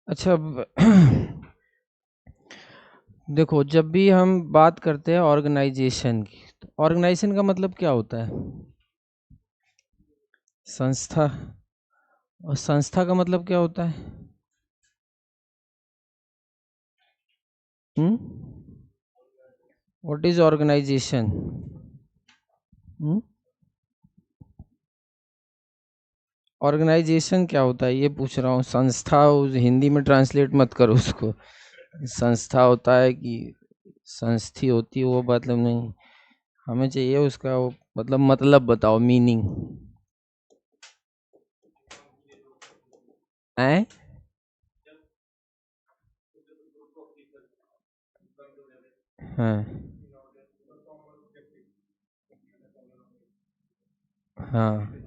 अच्छा देखो, जब भी हम बात करते हैं ऑर्गेनाइजेशन की, तो ऑर्गेनाइजेशन का मतलब क्या होता है? संस्था। और संस्था का मतलब क्या होता है? Hmm. What is organisation? Hmm. Organisation क्या होता है ये पूछ रहा हूँ। संस्था हिंदी में ट्रांसलेट मत करो उसको। संस्था होता है कि संस्थी होती है, वो मतलब नहीं। हमें चाहिए उसका वो मतलब बताओ, मीनिंग। है। हाँ। हाँ।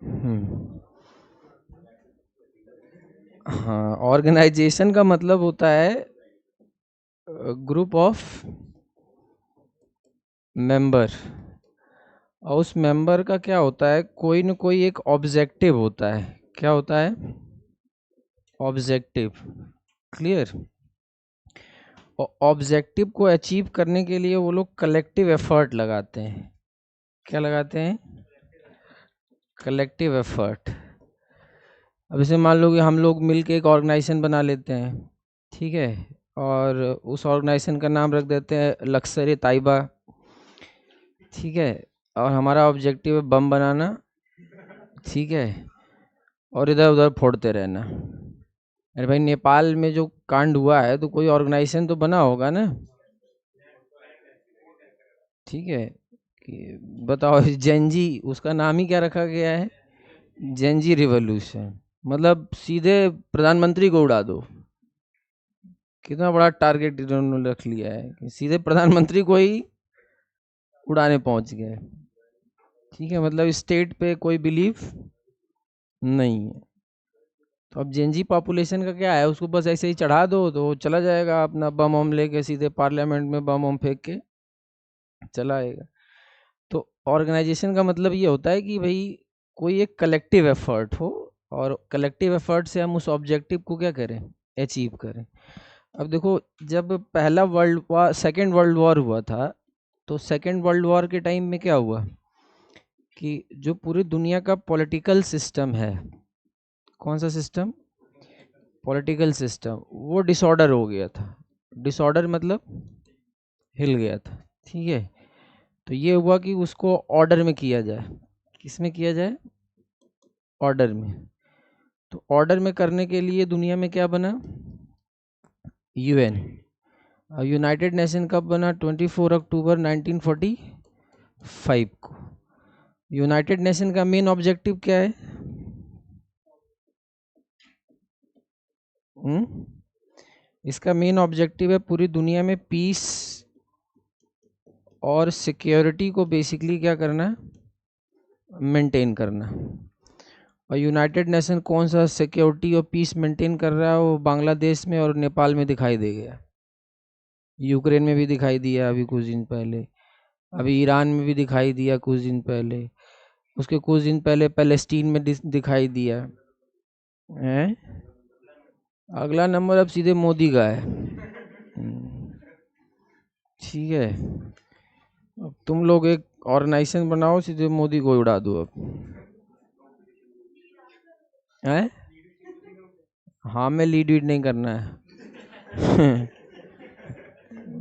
हम्म। हाँ, ऑर्गेनाइजेशन का मतलब होता है ग्रुप ऑफ मेंबर। और उस मेंबर का क्या होता है, कोई न कोई एक ऑब्जेक्टिव होता है। क्या होता है? ऑब्जेक्टिव। क्लियर। और ऑब्जेक्टिव को अचीव करने के लिए वो लोग कलेक्टिव एफर्ट लगाते हैं। क्या लगाते हैं? Collective effort. अब इसे मान लो कि हम लोग मिलके एक ऑर्गेनाइजेशन बना लेते हैं, ठीक है। और उस ऑर्गेनाइजेशन का नाम रख देते हैं लश्कर ए तैयबा, ठीक है। और हमारा ऑब्जेक्टिव है बम बनाना, ठीक है। और इधर उधर फोड़ते रहना। अरे भाई, नेपाल में जो कांड हुआ है तो कोई ऑर्गेनाइजेशन तो बना होगा ना, ठीक है। कि बताओ, जेनजी उसका नाम ही क्या रखा गया है? Gen Z revolution. मतलब सीधे प्रधानमंत्री को उड़ा दो। कितना बड़ा टारगेट इन्होंने रख लिया है कि सीधे प्रधानमंत्री को ही उड़ाने पहुंच गए। ठीक है, मतलब स्टेट पे कोई बिलीफ नहीं है। तो अब जेनजी पॉपुलेशन का क्या है, उसको बस ऐसे ही चढ़ा दो तो वो चला जाएगा अपना बम वम लेके, सीधे पार्लियामेंट में बम वम फेंक के चला आएगा। तो ऑर्गेनाइजेशन का मतलब ये होता है कि भाई कोई एक कलेक्टिव एफर्ट हो, और कलेक्टिव एफर्ट से हम उस ऑब्जेक्टिव को क्या करें, अचीव करें। अब देखो, जब पहला world war, second world war हुआ था, तो सेकेंड वर्ल्ड वॉर के टाइम में क्या हुआ कि जो पूरी दुनिया का पॉलिटिकल सिस्टम है, कौन सा सिस्टम? पॉलिटिकल सिस्टम, वो डिसऑर्डर हो गया था। डिसऑर्डर मतलब हिल गया था, ठीक है। तो ये हुआ कि उसको ऑर्डर में किया जाए। किस में किया जाए? ऑर्डर में। तो ऑर्डर में करने के लिए दुनिया में क्या बना? यूएन। यूनाइटेड नेशन कब बना? 24 अक्टूबर 1945 को। यूनाइटेड नेशन का मेन ऑब्जेक्टिव क्या है? हम्म? इसका मेन ऑब्जेक्टिव है पूरी दुनिया में पीस और सिक्योरिटी को बेसिकली क्या करना, मेंटेन करना। और यूनाइटेड नेशन कौन सा सिक्योरिटी और पीस मेंटेन कर रहा है? वो बांग्लादेश में और नेपाल में दिखाई दे गया, यूक्रेन में भी दिखाई दिया अभी कुछ दिन पहले, अभी ईरान में भी दिखाई दिया कुछ दिन पहले, उसके कुछ दिन पहले पैलेस्टीन में दिखाई दिया है। अगला नंबर अब सीधे मोदी का है। ठीक है। अब तुम लोग एक ऑर्गेनाइजेशन बनाओ, सीधे मोदी को उड़ा दो अब। हैं? हाँ, मैं लीड वीड नहीं करना है।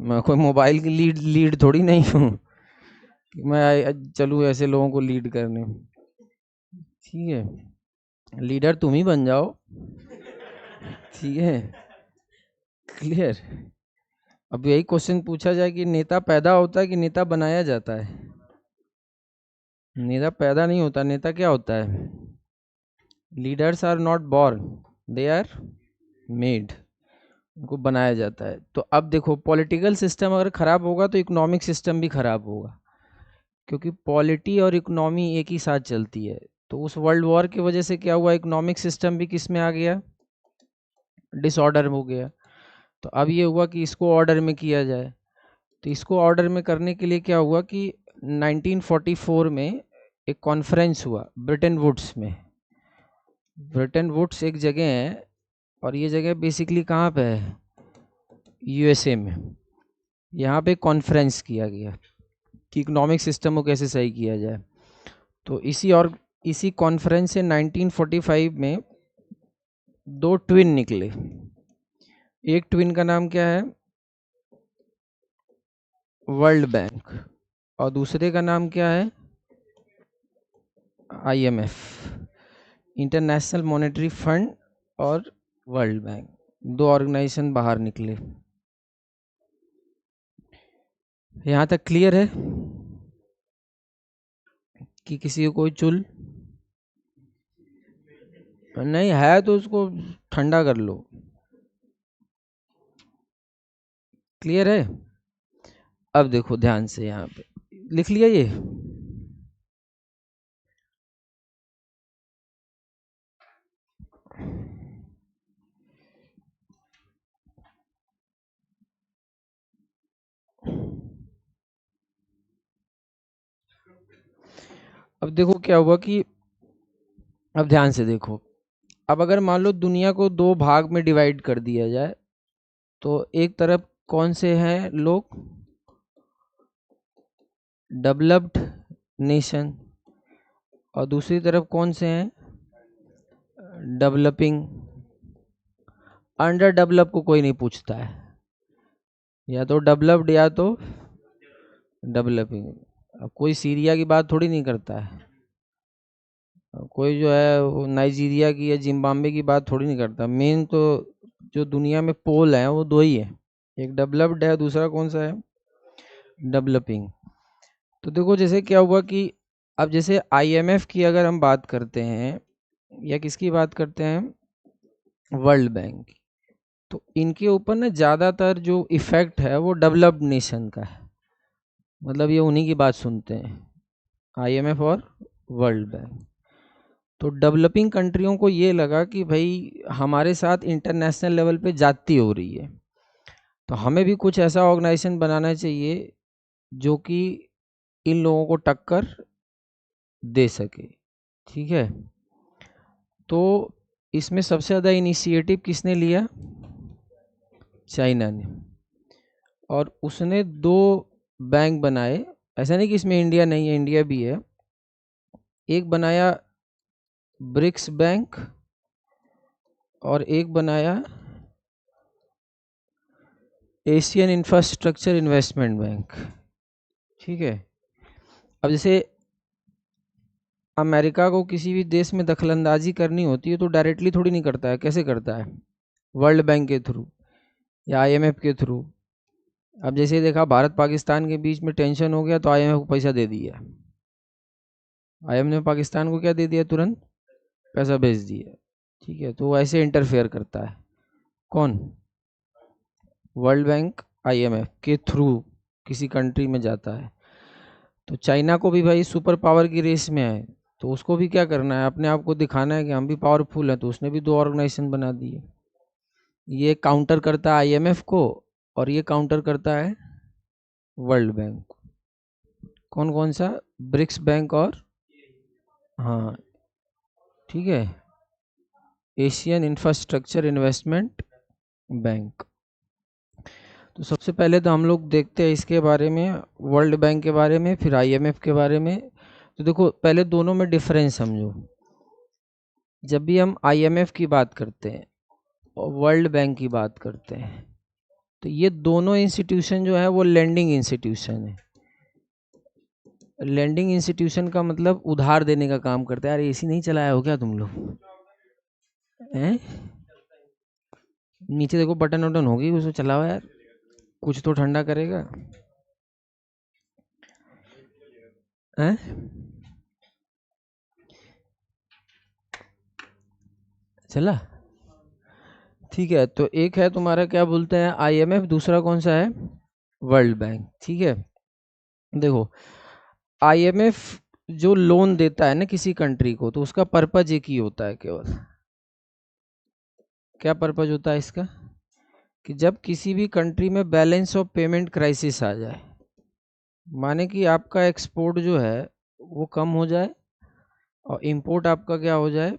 मैं कोई मोबाइल की लीड लीड थोड़ी नहीं हूँ कि मैं चलूँ ऐसे लोगों को लीड करने। ठीक है, लीडर तुम ही बन जाओ। ठीक है। क्लियर। अब यही क्वेश्चन पूछा जाए कि नेता पैदा होता है कि नेता बनाया जाता है? नेता पैदा नहीं होता, नेता क्या होता है? Leaders are not born, they are made. उनको बनाया जाता है। तो अब देखो, पॉलिटिकल सिस्टम अगर खराब होगा तो इकोनॉमिक सिस्टम भी खराब होगा, क्योंकि पॉलिटी और इकोनॉमी एक ही साथ चलती है। तो उस वर्ल्ड वॉर की वजह से क्या हुआ, इकोनॉमिक सिस्टम भी किस में आ गया, डिसऑर्डर हो गया। तो अब ये हुआ कि इसको ऑर्डर में किया जाए। तो इसको ऑर्डर में करने के लिए क्या हुआ कि 1944 में एक कॉन्फ्रेंस हुआ ब्रिटेन वुड्स में। ब्रिटेन वुड्स एक जगह है, और ये जगह बेसिकली कहाँ पे है, यूएसए में। यहाँ पे कॉन्फ्रेंस किया गया कि इकोनॉमिक सिस्टम को कैसे सही किया जाए। तो इसी कॉन्फ्रेंस से 1945 में दो ट्विन निकले। एक ट्विन का नाम क्या है, वर्ल्ड बैंक, और दूसरे का नाम क्या है, आईएमएफ, इंटरनेशनल मॉनेटरी फंड, और वर्ल्ड बैंक। दो ऑर्गेनाइजेशन बाहर निकले। यहाँ तक क्लियर है कि किसी को कोई चुल नहीं है तो उसको ठंडा कर लो। क्लियर है? अब देखो ध्यान से, यहाँ पे लिख लिया ये। अब देखो क्या हुआ कि, अब ध्यान से देखो, अब अगर मान लो दुनिया को दो भाग में डिवाइड कर दिया जाए, तो एक तरफ कौन से हैं लोग, डेवलप्ड नेशन, और दूसरी तरफ कौन से हैं, डेवलपिंग। अंडर डेवलप को कोई नहीं पूछता है, या तो डेवलप्ड या तो डेवलपिंग। अब कोई सीरिया की बात थोड़ी नहीं करता है, कोई जो है वो नाइजीरिया की या जिम्बाब्वे की बात थोड़ी नहीं करता। मेन तो जो दुनिया में पोल है वो दो ही है, एक डेवलप्ड है, दूसरा कौन सा है, डेवलपिंग। तो देखो जैसे क्या हुआ कि, अब जैसे आईएमएफ की अगर हम बात करते हैं, या किसकी बात करते हैं, वर्ल्ड बैंक की, तो इनके ऊपर ना ज़्यादातर जो इफ़ेक्ट है वो डेवलप्ड नेशन का है। मतलब ये उन्हीं की बात सुनते हैं, आईएमएफ और वर्ल्ड बैंक। तो डेवलपिंग कंट्रियों को ये लगा कि भाई हमारे साथ इंटरनेशनल लेवल पे जाती हो रही है, तो हमें भी कुछ ऐसा ऑर्गेनाइजेशन बनाना चाहिए जो कि इन लोगों को टक्कर दे सके। ठीक है, तो इसमें सबसे ज़्यादा इनिशिएटिव किसने लिया, चाइना ने। और उसने दो बैंक बनाए, ऐसा नहीं कि इसमें इंडिया नहीं है, इंडिया भी है। एक बनाया ब्रिक्स बैंक, और एक बनाया एशियन इंफ्रास्ट्रक्चर इन्वेस्टमेंट बैंक। ठीक है, अब जैसे अमेरिका को किसी भी देश में दखलंदाजी करनी होती है तो डायरेक्टली थोड़ी नहीं करता है, कैसे करता है, वर्ल्ड बैंक के थ्रू या आईएमएफ के थ्रू। अब जैसे देखा भारत पाकिस्तान के बीच में टेंशन हो गया तो आईएमएफ को पैसा दे दिया, आईएमएफ ने पाकिस्तान को क्या दे दिया, तुरंत पैसा भेज दिया। ठीक है, तो वो ऐसे इंटरफेयर करता है, कौन, वर्ल्ड बैंक आईएमएफ के थ्रू किसी कंट्री में जाता है। तो चाइना को भी भाई सुपर पावर की रेस में है, तो उसको भी क्या करना है, अपने आप को दिखाना है कि हम भी पावरफुल हैं, तो उसने भी दो ऑर्गेनाइजेशन बना दिए। ये काउंटर करता है आईएमएफ को, और ये काउंटर करता है वर्ल्ड बैंक। कौन कौन सा, ब्रिक्स बैंक, और हाँ ठीक है, एशियन इंफ्रास्ट्रक्चर इन्वेस्टमेंट बैंक। तो सबसे पहले तो हम लोग देखते हैं इसके बारे में, वर्ल्ड बैंक के बारे में, फिर आईएमएफ के बारे में। तो देखो पहले दोनों में डिफरेंस समझो। जब भी हम आईएमएफ की बात करते हैं और वर्ल्ड बैंक की बात करते हैं, तो ये दोनों इंस्टीट्यूशन जो है वो लेंडिंग इंस्टीट्यूशन है। लेंडिंग इंस्टीट्यूशन का मतलब उधार देने का काम करता है। यार एसी नहीं चलाया हो क्या तुम लोग हैं? नीचे देखो बटन वटन होगी, उसको चलाओ यार, कुछ तो ठंडा करेगा हैं? चला, ठीक है। तो एक है तुम्हारा क्या बोलते हैं आईएमएफ, दूसरा कौन सा है, वर्ल्ड बैंक। ठीक है, देखो आईएमएफ जो लोन देता है ना किसी कंट्री को, तो उसका पर्पज एक ही होता है केवल। क्या पर्पज होता है इसका, कि जब किसी भी कंट्री में बैलेंस ऑफ पेमेंट क्राइसिस आ जाए, माने कि आपका एक्सपोर्ट जो है वो कम हो जाए और इंपोर्ट आपका क्या हो जाए,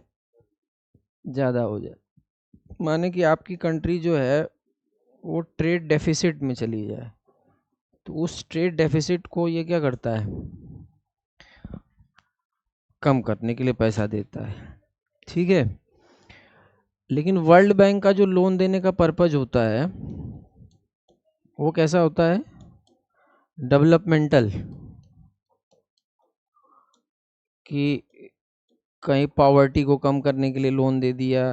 ज़्यादा हो जाए, माने कि आपकी कंट्री जो है वो ट्रेड डेफिसिट में चली जाए, तो उस ट्रेड डेफिसिट को ये क्या करता है, कम करने के लिए पैसा देता है, ठीक है। लेकिन वर्ल्ड बैंक का जो लोन देने का पर्पज होता है वो कैसा होता है, डेवलपमेंटल, कि कहीं पॉवर्टी को कम करने के लिए लोन दे दिया,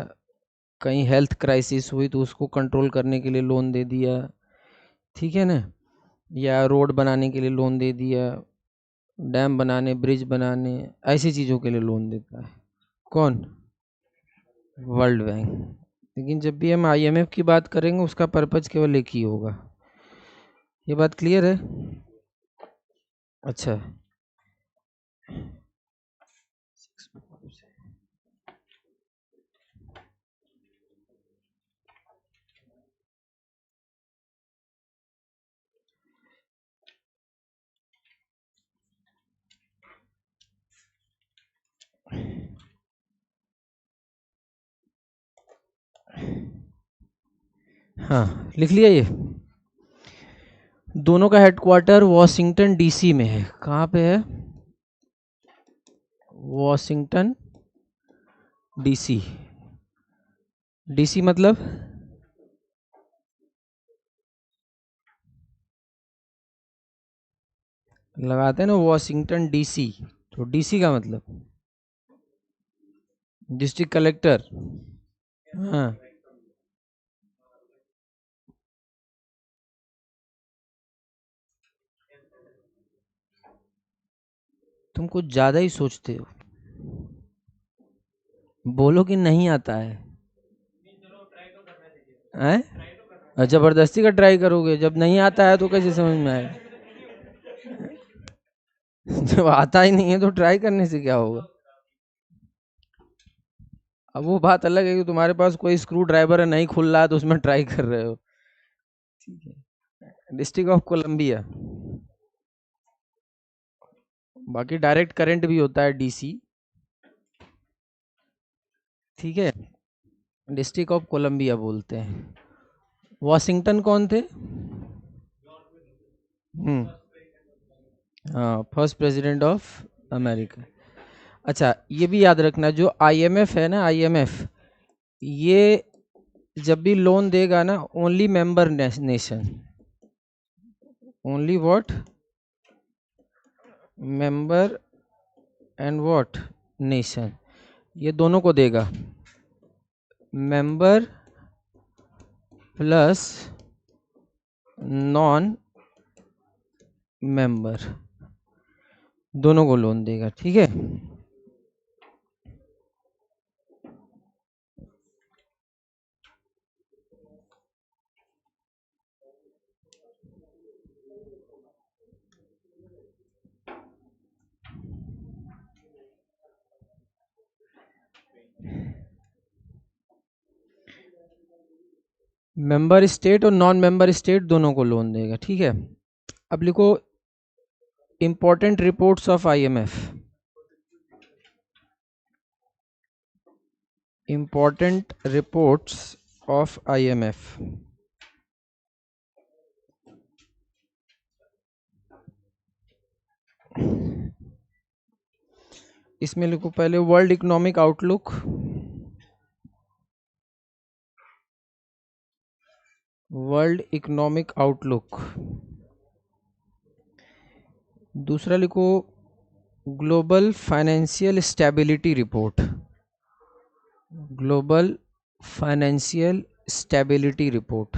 कहीं हेल्थ क्राइसिस हुई तो उसको कंट्रोल करने के लिए लोन दे दिया, ठीक है ना, या रोड बनाने के लिए लोन दे दिया, डैम बनाने, ब्रिज बनाने, ऐसी चीज़ों के लिए लोन देता है। कौन, वर्ल्ड बैंक। लेकिन जब भी हम आईएमएफ की बात करेंगे उसका पर्पज केवल एक ही होगा, ये बात क्लियर है। अच्छा, हाँ लिख लिया ये। दोनों का हेडक्वार्टर वॉशिंगटन डीसी में है। कहाँ पे है, वॉशिंगटन डीसी। डीसी मतलब लगाते हैं ना वॉशिंगटन डीसी, तो डीसी का मतलब डिस्ट्रिक्ट कलेक्टर। हाँ, तुम कुछ ज्यादा ही सोचते हो, बोलो कि नहीं आता है, हैं? जबरदस्ती का ट्राई करोगे, जब नहीं आता है तो कैसे समझ में आएगा? जब आता ही नहीं है तो ट्राई करने से क्या होगा? अब वो बात अलग है कि तुम्हारे पास कोई स्क्रू ड्राइवर है, नहीं खुल रहा है तो उसमें ट्राई कर रहे हो, ठीक है। District of Columbia. बाकी डायरेक्ट करंट भी होता है डीसी, ठीक है। डिस्ट्रिक्ट ऑफ कोलंबिया बोलते हैं। वॉशिंगटन कौन थे? हम्म, हाँ, फर्स्ट प्रेसिडेंट ऑफ अमेरिका। अच्छा, ये भी याद रखना, जो आईएमएफ है ना, आईएमएफ ये जब भी लोन देगा ना, only member nation, only what, member and what, nation, ये दोनों को देगा, मेंबर प्लस नॉन मेंबर, दोनों को लोन देगा, ठीक है। मेंबर स्टेट और नॉन मेंबर स्टेट दोनों को लोन देगा, ठीक है। अब लिखो important reports of IMF, important reports of IMF. इसमें लिखो पहले world economic outlook, world economic outlook. दूसरा लिखो global financial stability report, global financial stability report.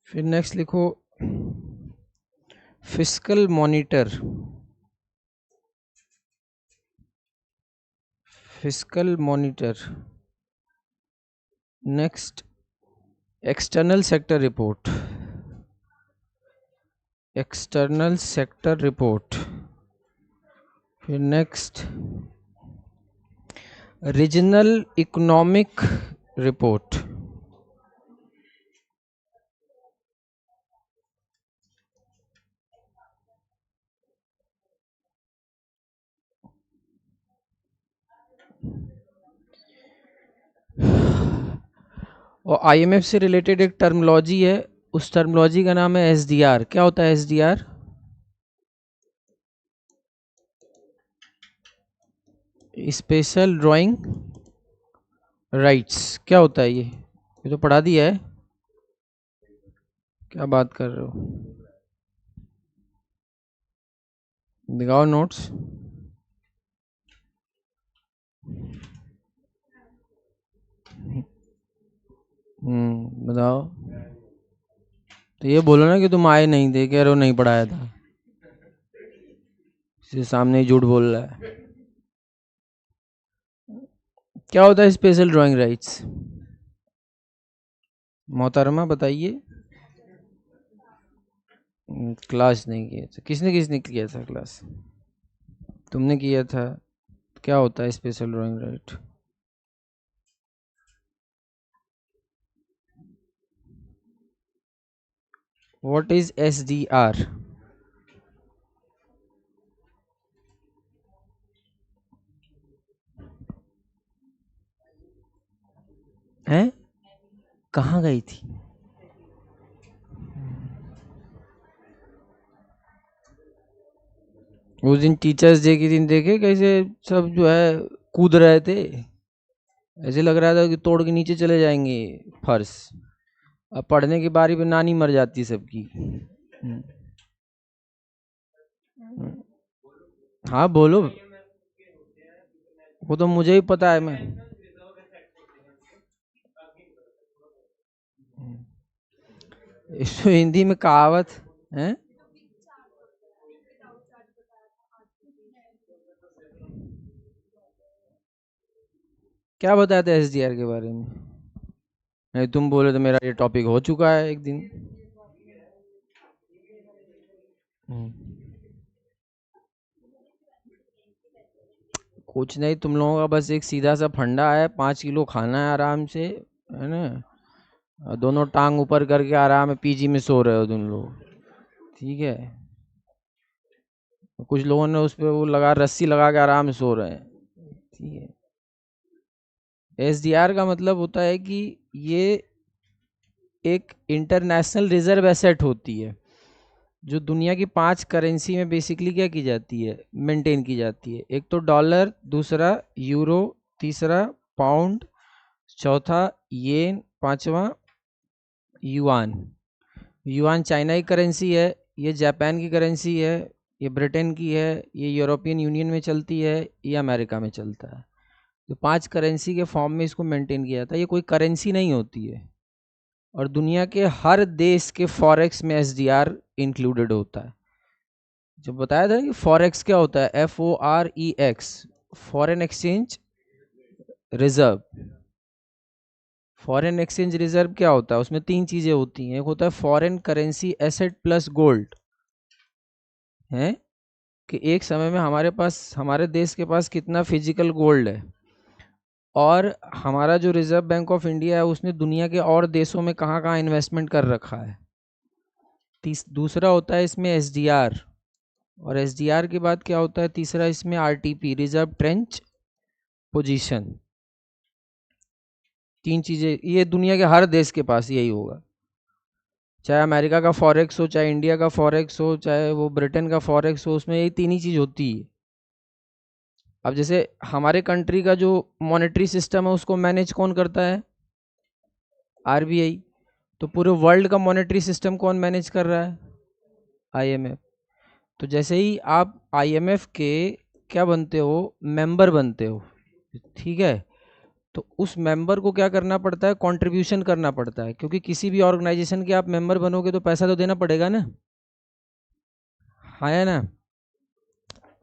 फिर नेक्स्ट लिखो fiscal monitor, fiscal monitor. Next external sector report, external sector report. फिर next regional economic report. और IMF से related एक terminology है, उस टर्मिनोलॉजी का नाम है एसडीआर। क्या होता है एसडीआर? Special drawing rights. क्या होता है ये तो पढ़ा दिया है। क्या बात कर रहे हो, दिखाओ नोट्स। बताओ। तो ये बोलो ना कि तुम आए नहीं थे, कह रहे हो नहीं पढ़ाया था, इसके सामने ही झूठ बोल रहा है। क्या होता है स्पेशल ड्राइंग राइट्स? मोहतरमा बताइए। क्लास नहीं किया था। किसने किसने किया था क्लास? तुमने किया था। क्या होता है special drawing right? What is SDR? हैं? कहाँ गई थी? उस दिन टीचर्स डे के दिन देखे कैसे सब जो है कूद रहे थे, ऐसे लग रहा था कि तोड़ के नीचे चले जाएंगे फर्श। अब पढ़ने की बारी पे नानी मर जाती सबकी। हाँ बोलो। वो तो मुझे ही पता है। मैं इसको हिंदी में कहावत है। क्या बताते हैं एसडीआर के बारे में? नहीं तुम बोले तो मेरा ये टॉपिक हो चुका है एक दिन। कुछ नहीं, तुम लोगों का बस एक सीधा सा फंडा है, 5 किलो खाना है आराम से, है ना, और दोनों टांग ऊपर करके आराम में पीजी में सो रहे हो तुम लोग। ठीक है। कुछ लोगों ने उस पे वो लगा, रस्सी लगा के आराम से सो रहे हैं। ठीक है। एसडीआर का मतलब होता है कि ये एक इंटरनेशनल रिजर्व एसेट होती है, जो दुनिया की 5 करेंसी में बेसिकली क्या की जाती है, मेंटेन की जाती है। एक तो डॉलर, दूसरा यूरो, तीसरा पाउंड, चौथा येन, पांचवा युआन। युआन चाइना की करेंसी है, ये जापान की करेंसी है, ये ब्रिटेन की है, ये यूरोपियन यूनियन में चलती है, ये अमेरिका में चलता है। तो 5 करेंसी के फॉर्म में इसको मेंटेन किया जाता है। ये कोई करेंसी नहीं होती है, और दुनिया के हर देश के फॉरेक्स में एसडीआर इंक्लूडेड होता है। जो बताया था कि फॉरेक्स क्या होता है, FOREX, foreign exchange reserve. Foreign exchange reserve क्या होता है? उसमें 3 चीजें होती हैं। एक होता है foreign currency asset plus gold, है कि एक समय में हमारे पास, हमारे देश के पास कितना फिजिकल गोल्ड है, और हमारा जो रिजर्व बैंक ऑफ इंडिया है उसने दुनिया के और देशों में कहाँ कहाँ इन्वेस्टमेंट कर रखा है। दूसरा होता है इसमें एसडीआर, और एसडीआर के बाद क्या होता है तीसरा, इसमें आरटीपी, रिजर्व ट्रेंच पोजीशन। 3 चीजें, ये दुनिया के हर देश के पास यही होगा, चाहे अमेरिका का फॉरेक्स हो, चाहे इंडिया का फॉरेक्स हो, चाहे वो ब्रिटेन का फॉरेक्स हो, उसमें यही 3 ही चीज होती है। अब जैसे हमारे कंट्री का जो मॉनेटरी सिस्टम है उसको मैनेज कौन करता है? आरबीआई। तो पूरे वर्ल्ड का मॉनेटरी सिस्टम कौन मैनेज कर रहा है? आईएमएफ। तो जैसे ही आप आईएमएफ के क्या बनते हो, मेंबर बनते हो, ठीक है, तो उस मेंबर को क्या करना पड़ता है, कंट्रीब्यूशन करना पड़ता है, क्योंकि किसी भी ऑर्गेनाइजेशन के आप मेंबर बनोगे तो पैसा तो देना पड़ेगा ना, है ना।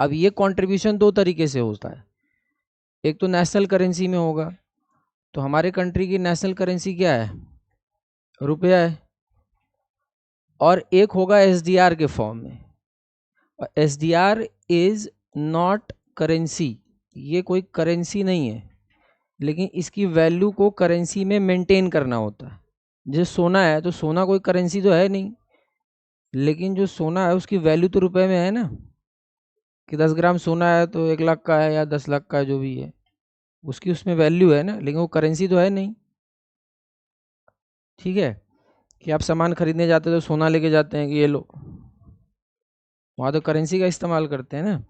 अब ये कंट्रीब्यूशन 2 तरीके से होता है। एक तो नेशनल करेंसी में होगा, तो हमारे कंट्री की नेशनल करेंसी क्या है? रुपया है। और एक होगा एसडीआर के फॉर्म में। एसडीआर इज नॉट करेंसी, ये कोई करेंसी नहीं है, लेकिन इसकी वैल्यू को करेंसी में मेंटेन करना होता है। जैसे सोना है, तो सोना कोई करेंसी तो है नहीं, लेकिन जो सोना है उसकी वैल्यू तो रुपए में है ना, कि 10 ग्राम सोना है तो 1 लाख का है या 10 लाख का है, जो भी है उसकी उसमें वैल्यू है ना, लेकिन वो करेंसी तो है नहीं। ठीक है, कि आप सामान खरीदने जाते हो तो सोना लेके जाते हैं कि ये लो, वहाँ तो करेंसी का इस्तेमाल करते हैं ना।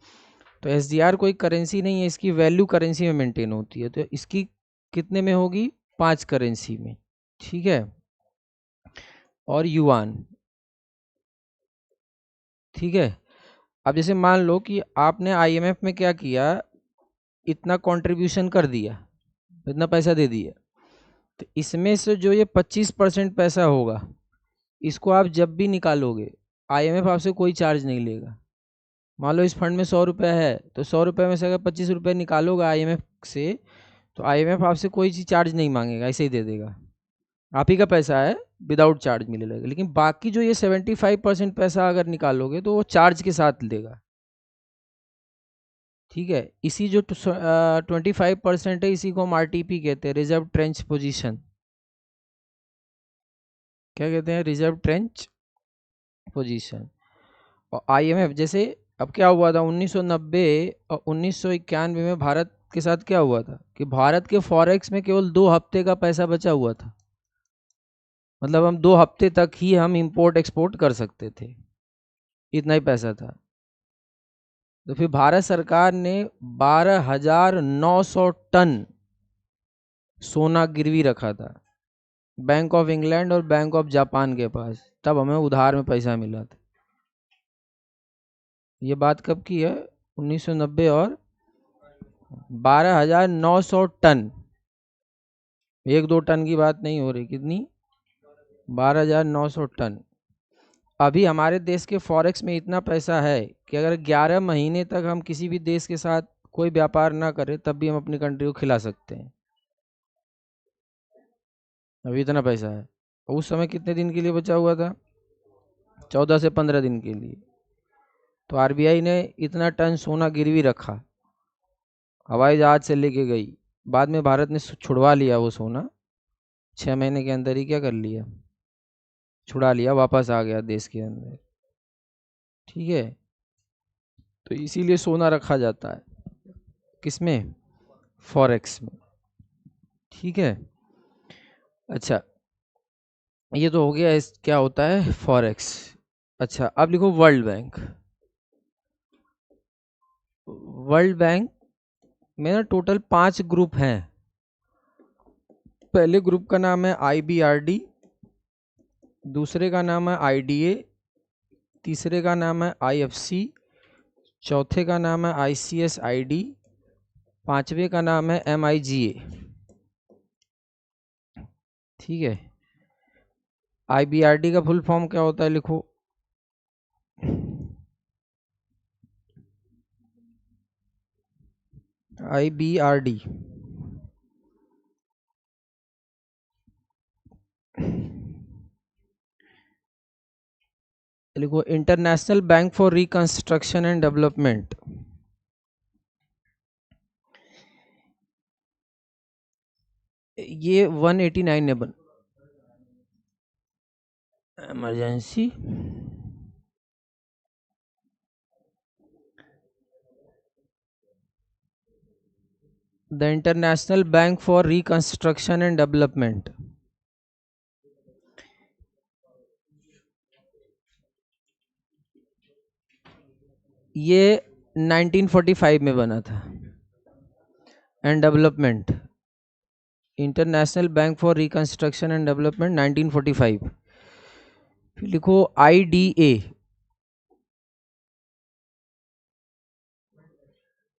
तो एसडीआर कोई करेंसी नहीं है, इसकी वैल्यू करेंसी में मेंटेन होती है। तो इसकी कितने में होगी? 5 करेंसी में। ठीक है, और युआन। ठीक है, अब जैसे मान लो कि आपने आईएमएफ में क्या किया, इतना कंट्रीब्यूशन कर दिया, इतना पैसा दे दिया, तो इसमें से जो ये 25% पैसा होगा, इसको आप जब भी निकालोगे आईएमएफ आपसे कोई चार्ज नहीं लेगा। मान लो इस फंड में 100 रुपये है, तो 100 रुपये में से अगर 25 रुपये निकालोगे आईएमएफ से, तो आईएमएफ आपसे कोई चीज़ चार्ज नहीं मांगेगा, ऐसे ही दे देगा, आप ही का पैसा है, विदाउट चार्ज मिलेगा। लेकिन बाकी जो ये 75% पैसा अगर निकालोगे तो वो चार्ज के साथ देगा। ठीक है, इसी जो 25% है, इसी को हम आरटीपी कहते हैं, रिजर्व ट्रेंच पोजीशन। क्या कहते हैं? Reserve trench position. और आईएमएफ जैसे, अब क्या हुआ था 1990 और 1991 में भारत के साथ क्या हुआ था कि भारत के फॉरेक्स में केवल 2 हफ्ते का पैसा बचा हुआ था। मतलब हम 2 हफ्ते तक ही हम इंपोर्ट एक्सपोर्ट कर सकते थे, इतना ही पैसा था। तो फिर भारत सरकार ने 12,900 टन सोना गिरवी रखा था बैंक ऑफ इंग्लैंड और बैंक ऑफ जापान के पास, तब हमें उधार में पैसा मिला था। ये बात कब की है? 1990। और 12,900 टन, 1-2 टन की बात नहीं हो रही, कितनी? 12,900 टन। अभी हमारे देश के फॉरेक्स में इतना पैसा है कि अगर 11 महीने तक हम किसी भी देश के साथ कोई व्यापार ना करें, तब भी हम अपनी कंट्री को खिला सकते हैं। अभी इतना पैसा है। उस समय कितने दिन के लिए बचा हुआ था? 14 से 15 दिन के लिए। तो आरबीआई ने इतना टन सोना गिरवी रखा, हवाई जहाज से लेके गई, बाद में भारत ने छुड़वा लिया वो सोना, 6 महीने के अंदर ही क्या कर लिया, छुड़ा लिया, वापस आ गया देश के अंदर। ठीक है, तो इसीलिए सोना रखा जाता है किसमें? फॉरेक्स में। ठीक है, अच्छा, ये तो हो गया इस क्या होता है फॉरेक्स। अच्छा, अब लिखो वर्ल्ड बैंक। वर्ल्ड बैंक में ना टोटल 5 ग्रुप हैं। पहले ग्रुप का नाम है आईबीआरडी, दूसरे का नाम है आईडीए, तीसरे का नाम है आईएफसी, चौथे का नाम है आईसीएसआईडी, पांचवे का नाम है एमआईजीए। ठीक है, आईबीआरडी का फुल फॉर्म क्या होता है? लिखो, आईबीआरडी लिखो, international bank for reconstruction and development. ये 189 ने बन emergency the international bank for reconstruction and development. ये 1945 में बना था। And development, international bank for reconstruction and development 1945। फिर लिखो IDA,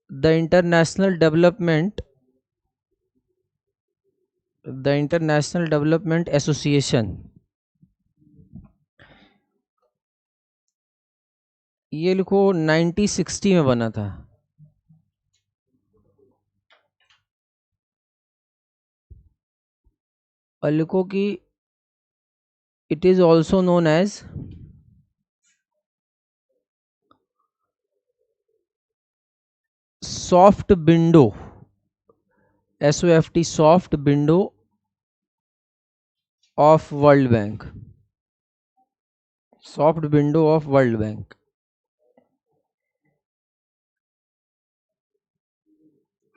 the international development, the international development association. ये लिखो 1960 में बना था। और लिखो कि it is also known as soft window, SOFT, soft window of world bank, soft window of world bank.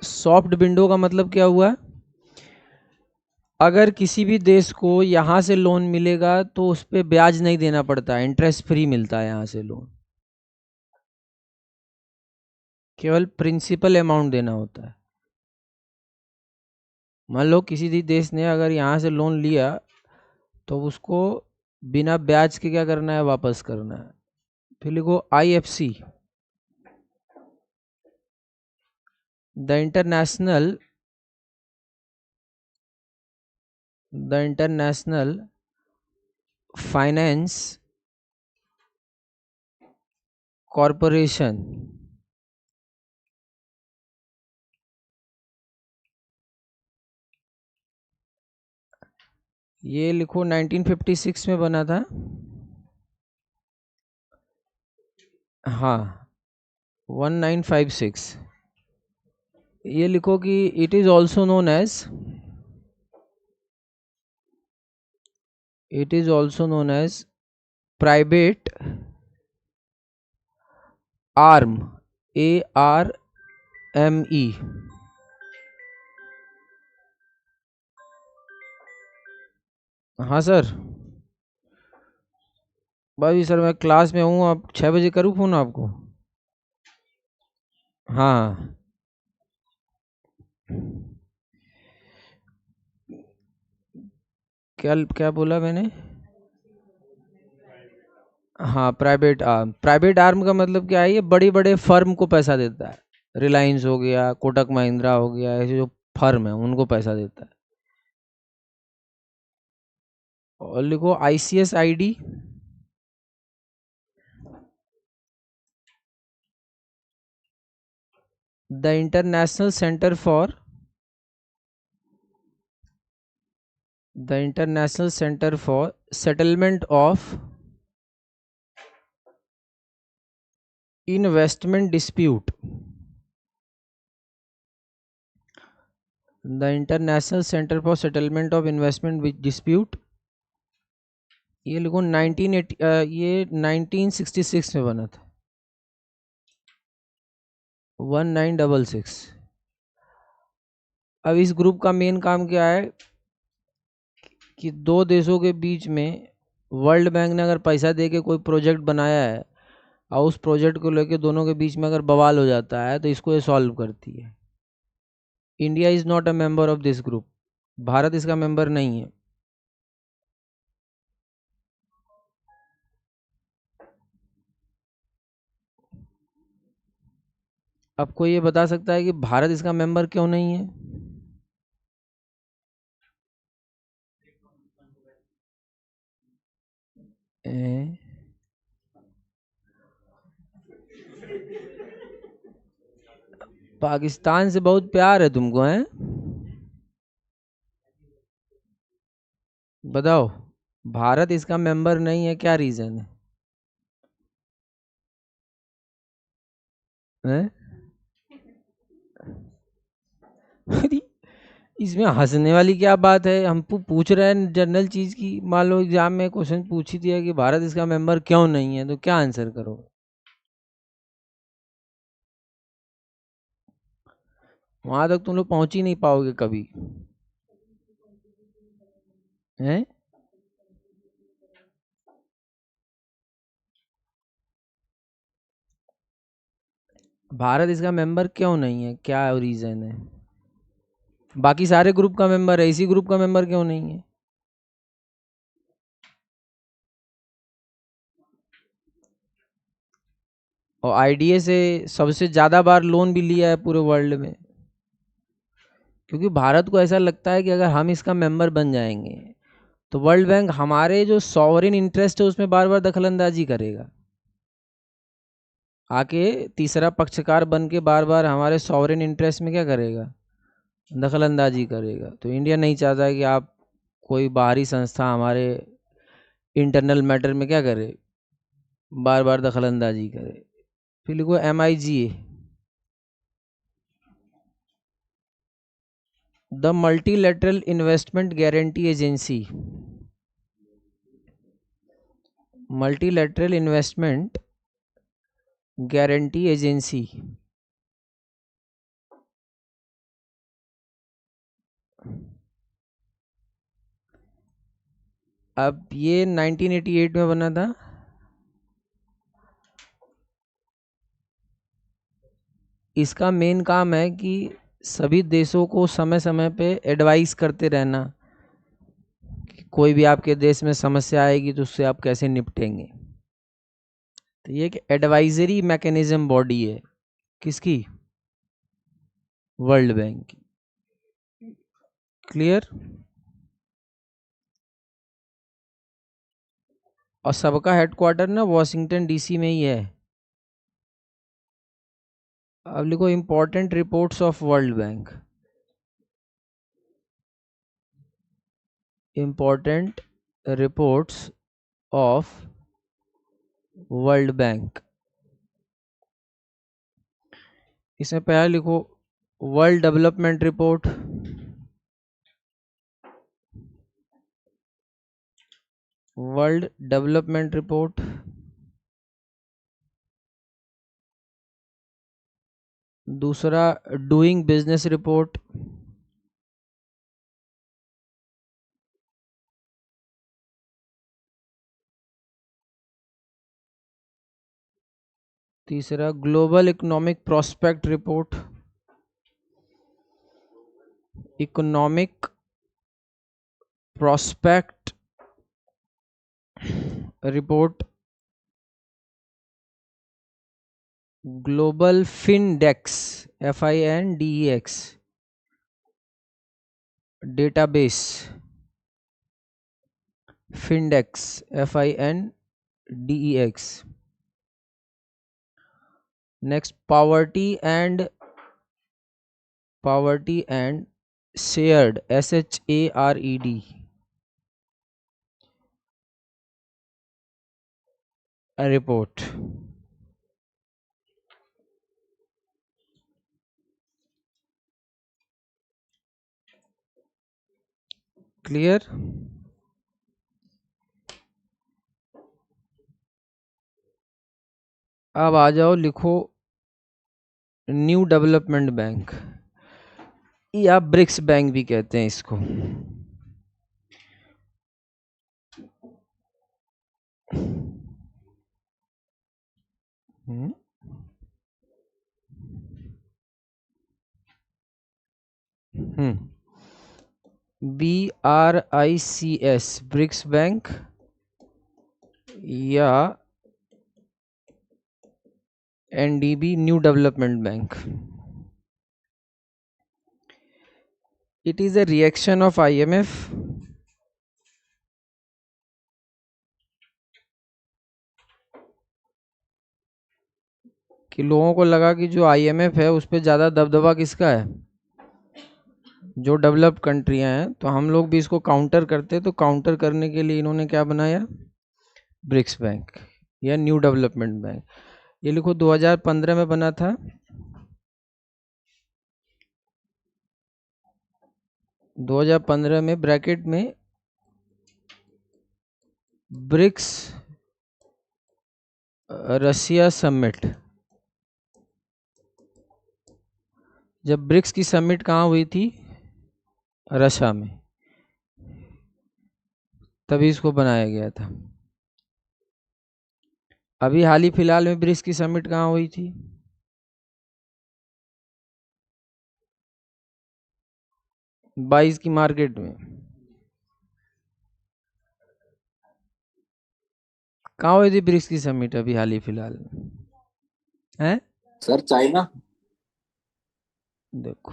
Soft window का मतलब क्या हुआ? अगर किसी भी देश को यहाँ से लोन मिलेगा तो उस पर ब्याज नहीं देना पड़ता, इंटरेस्ट फ्री मिलता है यहाँ से लोन, केवल प्रिंसिपल अमाउंट देना होता है। मान लो किसी भी देश ने अगर यहाँ से लोन लिया तो उसको बिना ब्याज के क्या करना है, वापस करना है। फिर लिखो IFC, the international finance corporation. ये लिखो 1956 में बना था। हाँ 1956। ये लिखो कि it is also known as private arm, ARME। हाँ सर। भाई सर मैं क्लास में हूँ, आप 6 बजे करूँ फ़ोन आपको? हाँ क्या क्या बोला मैंने? हाँ प्राइवेट आर्म का मतलब क्या है, ये बड़ी बड़े फर्म को पैसा देता है। रिलायंस हो गया, कोटक महिंद्रा हो गया, ऐसे जो फर्म है उनको पैसा देता है। और लिखो ICSID, the international centre for settlement of investment dispute, the international centre for settlement of investment dispute. ये लिखो 1980, ये 1966 में बना था, 1966। अब इस ग्रुप का मेन काम क्या है कि दो देशों के बीच में वर्ल्ड बैंक ने अगर पैसा दे के कोई प्रोजेक्ट बनाया है और उस प्रोजेक्ट को लेके दोनों के बीच में अगर बवाल हो जाता है तो इसको ये सॉल्व करती है। India is not a member of this group, Bharat इसका मेंबर नहीं है। अब कोई ये बता सकता है कि भारत इसका मेंबर क्यों नहीं है? ए? पाकिस्तान से बहुत प्यार है तुमको, हैं? बताओ, भारत इसका मेंबर नहीं है, क्या रीज़न है? हैं? अरे, इसमें हंसने वाली क्या बात है? हम पूछ रहे हैं जनरल चीज़ की। मान लो एग्जाम में क्वेश्चन पूछ ही दिया कि भारत इसका मेंबर क्यों नहीं है, तो क्या आंसर करो? वहां तक तुम लोग पहुंच ही नहीं पाओगे कभी, हैं? भारत इसका मेंबर क्यों नहीं है, क्या रीज़न है? बाकी सारे ग्रुप का मेंबर है, इसी ग्रुप का मेंबर क्यों नहीं है? और IDA से सबसे ज़्यादा बार लोन भी लिया है पूरे वर्ल्ड में, क्योंकि भारत को ऐसा लगता है कि अगर हम इसका मेंबर बन जाएंगे तो वर्ल्ड बैंक हमारे जो सॉवरेन इंटरेस्ट है उसमें बार बार दखलंदाजी करेगा, आके तीसरा पक्षकार बन के बार बार हमारे सॉवरेन इंटरेस्ट में क्या करेगा, दखलंदाजी करेगा। तो इंडिया नहीं चाहता है कि आप कोई बाहरी संस्था हमारे इंटरनल मैटर में क्या करे, बार बार दखलंदाजी करे। फिर लिखो MIGA, the multilateral investment guarantee agency, multilateral investment guarantee agency. अब ये 1988 में बना था। इसका मेन काम है कि सभी देशों को समय समय पे एडवाइस करते रहना कि कोई भी आपके देश में समस्या आएगी तो उससे आप कैसे निपटेंगे। तो ये एक एडवाइजरी मैकेनिज्म बॉडी है, किसकी? वर्ल्ड बैंक की। क्लियर? और सबका हेडक्वार्टर ना वॉशिंगटन डीसी में ही है। अब लिखो important reports of world Bank. Important reports of world Bank. इसमें पहले लिखो World Development Report, World Development Report. दूसरा डूइंग बिजनेस रिपोर्ट। तीसरा Global Economic Prospect report, Economic Prospect report. Global Findex, FINDEX database, Findex FINDEX। Next poverty and shared SHARED report. Clear? अब आ जाओ, लिखो New Development Bank, या BRICS Bank भी कहते हैं इसको। BRICS ब्रिक्स बैंक, या NDB New Development bank. It is a reaction of IMF कि लोगों को लगा कि जो IMF है उस पर ज़्यादा दबदबा किसका है? जो डेवलप्ड कंट्रियां हैं। तो हम लोग भी इसको काउंटर करते, तो काउंटर करने के लिए इन्होंने क्या बनाया? ब्रिक्स बैंक या न्यू डेवलपमेंट बैंक। ये लिखो 2015 में बना था। 2015 में ब्रैकेट में ब्रिक्स रशिया समिट। जब ब्रिक्स की समिट कहाँ हुई थी? रशिया में, तभी इसको बनाया गया था। अभी हाल ही फिलहाल में ब्रिक्स की समिट कहाँ हुई थी? बाईस की मार्केट में। कहाँ हुई थी ब्रिक्स की समिट अभी हाल ही फिलहाल में? है सर चाइना। देखो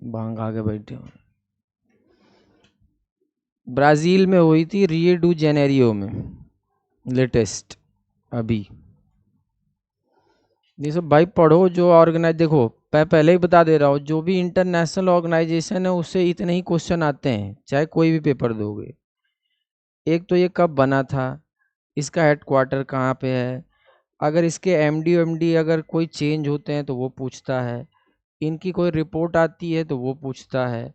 भांग खा के बैठे हो। ब्राजील में हुई थी, रियो डू जेनेरियो में, लेटेस्ट अभी। ये सब भाई पढ़ो जो ऑर्गेनाइज। देखो पहले ही बता दे रहा हूँ, जो भी इंटरनेशनल ऑर्गेनाइजेशन है उससे इतने ही क्वेश्चन आते हैं, चाहे कोई भी पेपर दोगे। एक तो ये कब बना था, इसका हेडक्वार्टर कहाँ पे है, अगर इसके MD अगर कोई चेंज होते हैं तो वो पूछता है, इनकी कोई रिपोर्ट आती है तो वो पूछता है,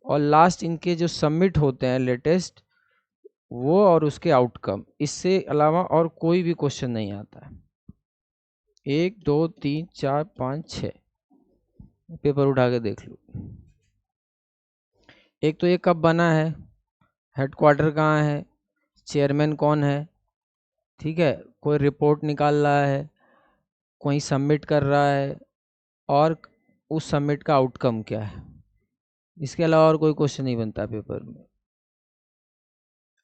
और लास्ट इनके जो सबमिट होते हैं लेटेस्ट वो, और उसके आउटकम। इससे अलावा और कोई भी क्वेश्चन नहीं आता है। 1 2 3 4 5 6 पेपर उठा के देख लो। एक तो ये कब बना है, हेडक्वार्टर कहाँ है, चेयरमैन कौन है, ठीक है, कोई रिपोर्ट निकाल रहा है, कोई सबमिट कर रहा है, और उस सबमिट का आउटकम क्या है। इसके अलावा और कोई क्वेश्चन नहीं बनता पेपर में।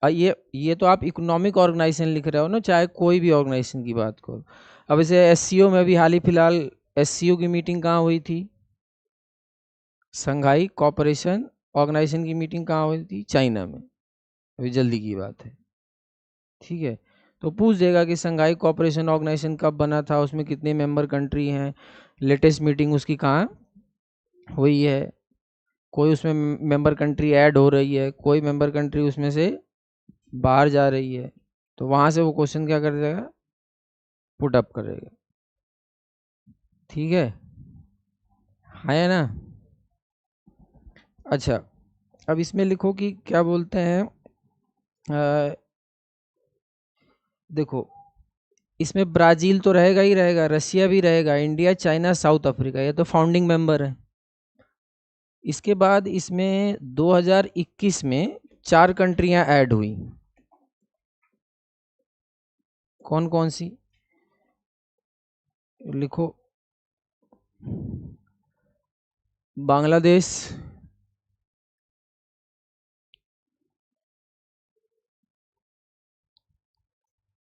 ये तो आप इकोनॉमिक ऑर्गेनाइजेशन लिख रहे हो ना, चाहे कोई भी ऑर्गेनाइजेशन की बात करो। अब इसे एससीओ में भी हाल ही फिलहाल एससीओ की मीटिंग कहाँ हुई थी, संघाई कॉपरेशन ऑर्गेनाइजेशन की मीटिंग कहाँ हुई थी, चाइना में। अभी जल्दी की बात है, ठीक है। तो पूछ देगा कि संघाई कॉपरेशन ऑर्गेनाइजेशन कब बना था, उसमें कितने मेंबर कंट्री हैं, लेटेस्ट मीटिंग उसकी कहाँ हुई है, कोई उसमें मेंबर कंट्री ऐड हो रही है, कोई मेंबर कंट्री उसमें से बाहर जा रही है, तो वहाँ से वो क्वेश्चन क्या कर देगा, पुट अप करेगा, ठीक है ना। अच्छा, अब इसमें लिखो कि क्या बोलते हैं, देखो इसमें ब्राज़ील तो रहेगा ही रहेगा, रसिया भी रहेगा, इंडिया, चाइना, साउथ अफ्रीका, ये तो फाउंडिंग मेंबर है। इसके बाद इसमें 2021 में 4 कंट्रियां ऐड हुई। कौन कौन सी, लिखो, बांग्लादेश,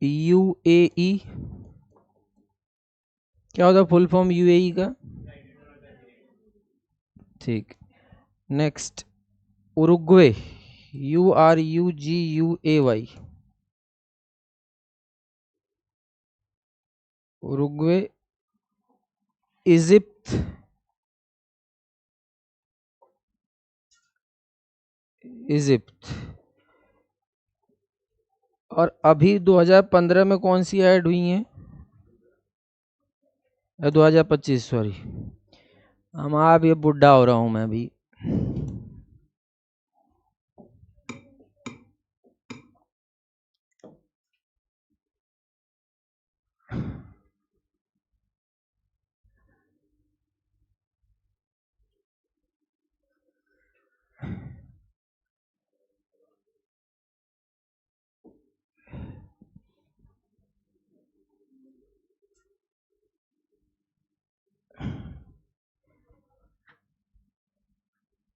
यूएई, क्या होता है फुल फॉर्म यूएई का, ठीक। Next Uruguay, URUGUAY, Uruguay. Egypt, Egypt. और अभी 2015 में कौन सी ऐड हुई हैं, 2025 सॉरी, हम आप ये बुढ़ा हो रहा हूँ मैं भी।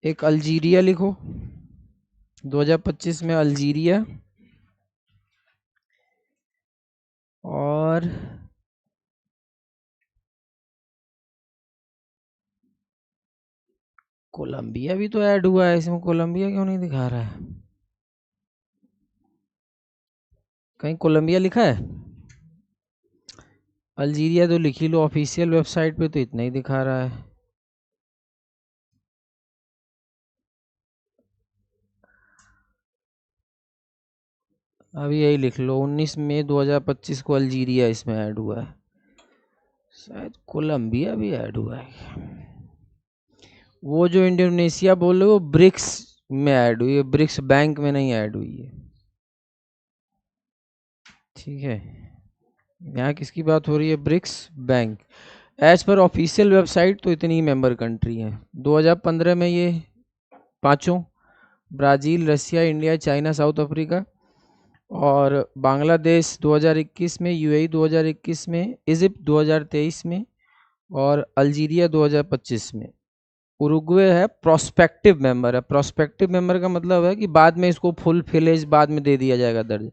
एक अल्जीरिया लिखो, 2025 में अल्जीरिया, और कोलंबिया भी तो ऐड हुआ है इसमें, कोलंबिया क्यों नहीं दिखा रहा है, कहीं कोलंबिया लिखा है, अल्जीरिया तो लिख ही लो, ऑफिशियल वेबसाइट पे तो इतना ही दिखा रहा है। अभी यही लिख लो, 19 मई 2025 को अल्जीरिया इसमें ऐड हुआ है, शायद कोलंबिया भी ऐड हुआ है। वो जो इंडोनेशिया बोल रहे हो ब्रिक्स में ऐड हुई है, ब्रिक्स बैंक में नहीं ऐड हुई है, ठीक है। यहाँ किसकी बात हो रही है, ब्रिक्स बैंक। एज पर ऑफिशियल वेबसाइट तो इतनी मेंबर कंट्री हैं 2015 में, ये पांचों, Brazil, Russia, India, China, South Africa, और बांग्लादेश 2021 में, यूएई 2021 में, इजिप्ट 2023 में, और अल्जीरिया 2025 में। उरुग्वे है प्रोस्पेक्टिव मेंबर है, प्रोस्पेक्टिव मेंबर का मतलब है कि बाद में इसको फुल फिलेज बाद में दे दिया जाएगा दर्ज,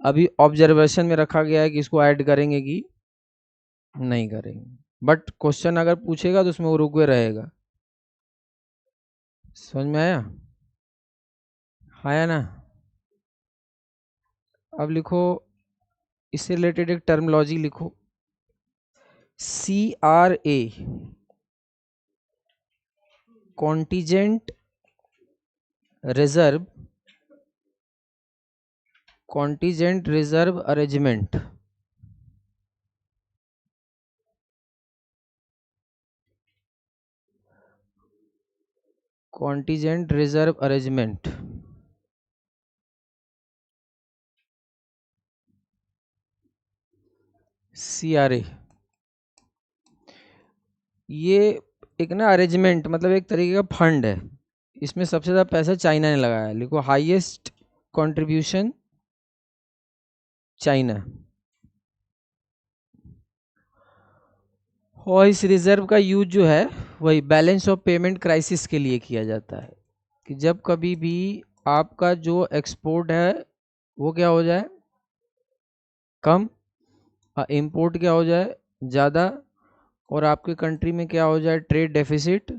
अभी ऑब्जर्वेशन में रखा गया है कि इसको ऐड करेंगे कि नहीं करेंगे, बट क्वेश्चन अगर पूछेगा तो उसमें उरुग्वे रहेगा। समझ में आया ना। अब लिखो, इससे रिलेटेड एक टर्मिनोलॉजी लिखो, CRA, contingent reserve, contingent reserve arrangement, contingent reserve arrangement, CRA। ये एक ना अरेंजमेंट मतलब एक तरीके का फंड है, इसमें सबसे ज़्यादा पैसा चाइना ने लगाया है। लिखो हाईएस्ट कंट्रीब्यूशन चाइना। और इस रिजर्व का यूज जो है वही बैलेंस ऑफ पेमेंट क्राइसिस के लिए किया जाता है, कि जब कभी भी आपका जो एक्सपोर्ट है वो क्या हो जाए, कम, इंपोर्ट क्या हो जाए, ज़्यादा, और आपके कंट्री में क्या हो जाए, ट्रेड डेफिसिट।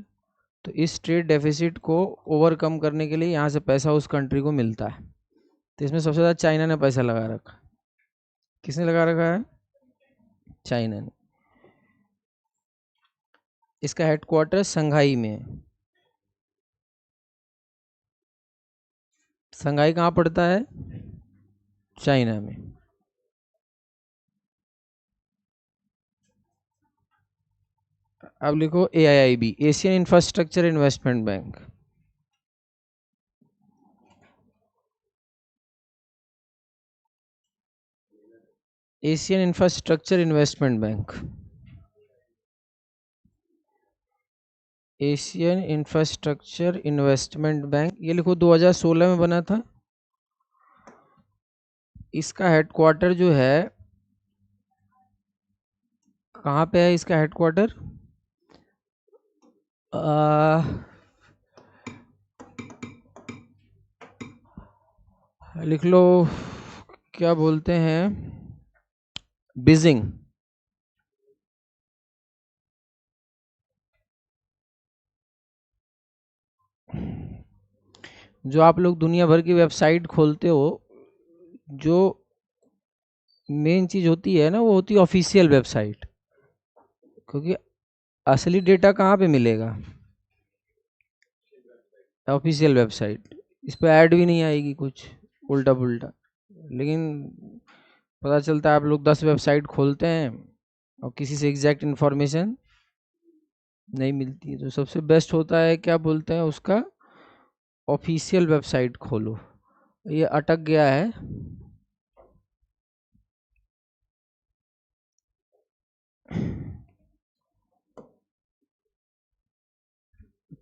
तो इस ट्रेड डेफिसिट को ओवरकम करने के लिए यहाँ से पैसा उस कंट्री को मिलता है। तो इसमें सबसे ज़्यादा चाइना ने पैसा लगा रखा। किसने लगा रखा है? चाइना ने। इसका हेडक्वार्टर संघाई में है। संघाई कहाँ पड़ता है? चाइना में। अब लिखो AIIB, Asian infrastructure investment bank. Asian infrastructure investment bank. Asian infrastructure investment bank, ये लिखो 2016 में बना था। इसका हेडक्वार्टर जो है कहाँ पे है? इसका हेडक्वार्टर लिख लो, क्या बोलते हैं, बीजिंग। जो आप लोग दुनिया भर की वेबसाइट खोलते हो, जो मेन चीज होती है ना, वो होती है ऑफिशियल वेबसाइट। क्योंकि असली डेटा कहाँ पे मिलेगा? Official website. इस पर ऐड भी नहीं आएगी कुछ उल्टा पुल्टा। लेकिन पता चलता है आप लोग 10 वेबसाइट खोलते हैं और किसी से एग्जैक्ट इन्फॉर्मेशन नहीं मिलती है। तो सबसे बेस्ट होता है, क्या बोलते हैं उसका, ऑफिशियल वेबसाइट खोलो। ये अटक गया है।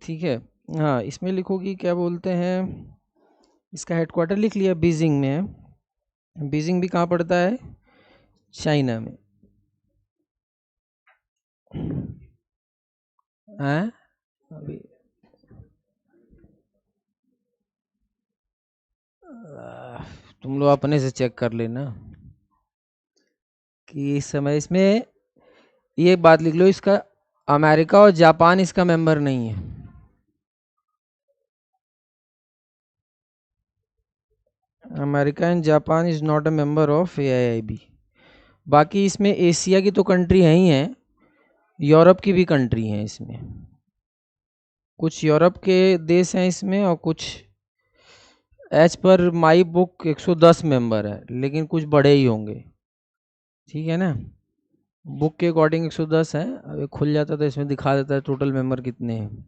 ठीक है, हाँ, इसमें लिखो कि क्या बोलते हैं, इसका हेडक्वार्टर लिख लिया, बीजिंग में है। बीजिंग भी कहाँ पड़ता है? चाइना में। हैं? अभी तुम लोग अपने से चेक कर लेना कि इस समय इसमें ये बात लिख लो, इसका अमेरिका और जापान इसका मेंबर नहीं है। America and Japan is not a member of AIIB। बाकी इसमें एशिया की तो कंट्री है ही हैं, यूरोप की भी कंट्री हैं इसमें। कुछ यूरोप के देश हैं इसमें, और कुछ as per my book 110 member है, लेकिन कुछ बड़े ही होंगे। ठीक है ना, बुक के अकॉर्डिंग 110 है। अब खुल जाता तो इसमें दिखा देता है टोटल मेंबर कितने हैं।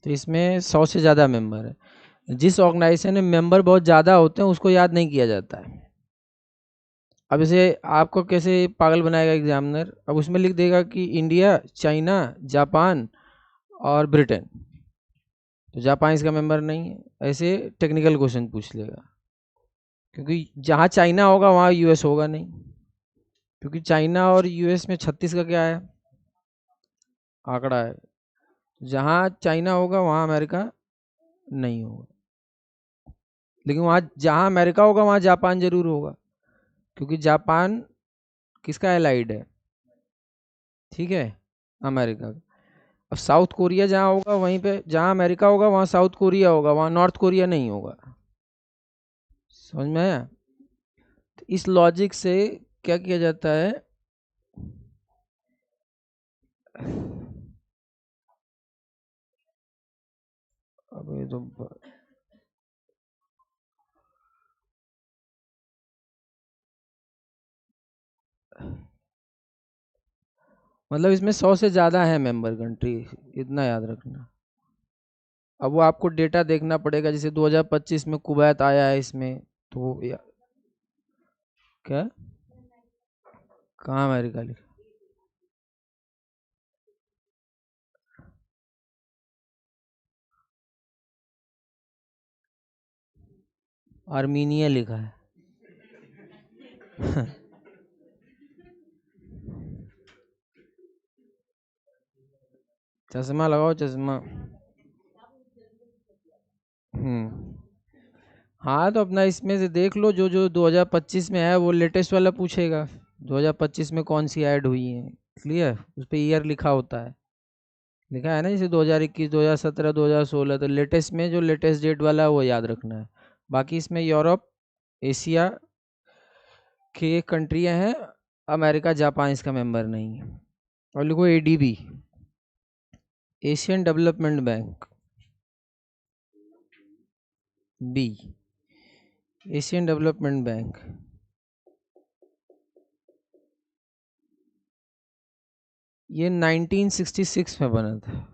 तो इसमें 100 से ज़्यादा मेंबर है। जिस ऑर्गेनाइजेशन में मेंबर बहुत ज़्यादा होते हैं उसको याद नहीं किया जाता है। अब इसे आपको कैसे पागल बनाएगा एग्जामिनर, अब उसमें लिख देगा कि इंडिया, चाइना, जापान और ब्रिटेन। तो जापान इसका मेंबर नहीं है, ऐसे टेक्निकल क्वेश्चन पूछ लेगा। क्योंकि जहाँ चाइना होगा वहाँ US होगा नहीं, क्योंकि चाइना और US में 36 का क्या है, आंकड़ा है। जहाँ चाइना होगा वहाँ अमेरिका नहीं होगा। लेकिन वहाँ जहाँ अमेरिका होगा वहाँ जापान जरूर होगा, क्योंकि जापान किसका एलाइड है? ठीक है, अमेरिका। अब साउथ कोरिया जहाँ होगा वहीं पे, जहाँ अमेरिका होगा वहाँ साउथ कोरिया होगा, वहाँ नॉर्थ कोरिया नहीं होगा। समझ में आया? तो इस लॉजिक से क्या किया जाता है, अब ये तो मतलब इसमें 100 से ज़्यादा है मेंबर कंट्री, इतना याद रखना। अब वो आपको डेटा देखना पड़ेगा, जैसे 2025 में कुवैत आया है इसमें। तो क्या, कहाँ अमेरिका लिखा? आर्मीनिया लिखा है। चश्मा लगाओ, चश्मा। हाँ तो अपना इसमें से देख लो, जो जो 2025 में है वो लेटेस्ट वाला पूछेगा। 2025 में कौन सी ऐड हुई है, क्लियर, उस पे ईयर लिखा होता है, लिखा है ना, जैसे 2021, 2017, 2016, तो लेटेस्ट में जो लेटेस्ट डेट वाला है वो याद रखना है। बाकी इसमें यूरोप, एशिया की कंट्रियां हैं, अमेरिका जापान इसका मेंबर नहीं है। और लिखो ADB, Asian Development Bank, B, Asian Development Bank. ये 1966 में बना था।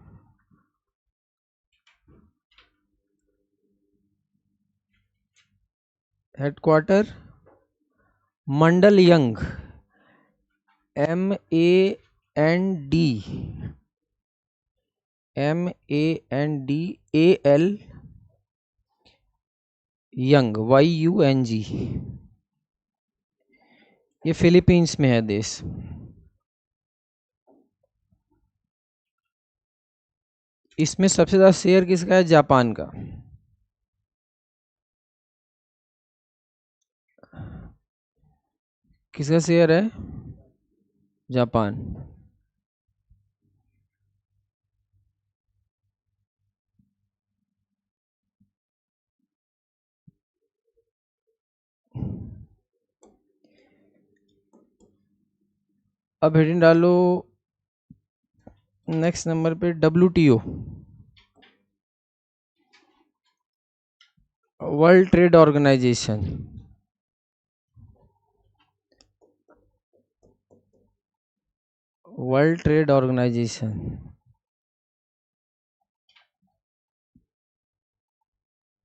Headquarter Mandaluyong, MAND, MANDAL यंग, YUNG। ये फिलीपींस में है देश। इसमें सबसे ज्यादा शेयर किसका है, जापान का। किसका शेयर है, जापान। अब हेडिंग डालो नेक्स्ट नंबर पे, WTO, world trade organisation. World trade organisation.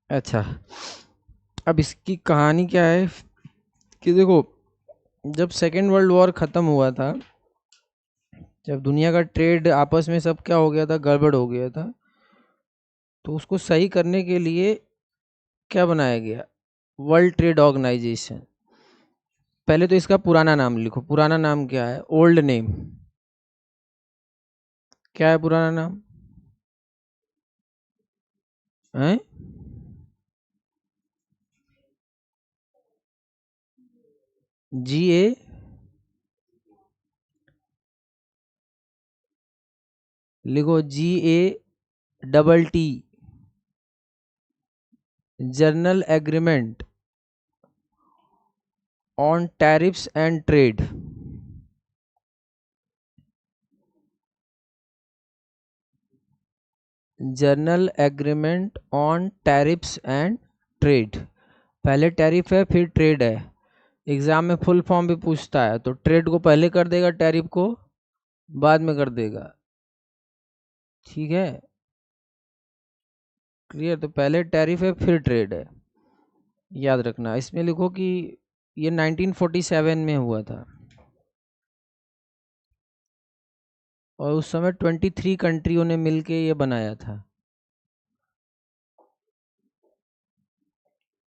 अच्छा, अब इसकी कहानी क्या है कि देखो, जब सेकेंड वर्ल्ड वॉर ख़त्म हुआ था, जब दुनिया का ट्रेड आपस में सब क्या हो गया था, गड़बड़ हो गया था, तो उसको सही करने के लिए क्या बनाया गया, वर्ल्ड ट्रेड ऑर्गेनाइजेशन। पहले तो इसका पुराना नाम लिखो, पुराना नाम क्या है, ओल्ड नेम क्या है, पुराना नाम है, GA, लिखो GATT, journal agreement on tariffs and trade. Journal agreement on tariffs and trade. पहले टैरिफ है फिर ट्रेड है। एग्जाम में फुल फॉर्म भी पूछता है, तो ट्रेड को पहले कर देगा, टैरिफ को बाद में कर देगा, ठीक है, क्लियर। तो पहले टैरिफ है फिर ट्रेड है, याद रखना। इसमें लिखो कि ये 1947 में हुआ था, और उस समय 23 कंट्रियों ने मिलके ये बनाया था।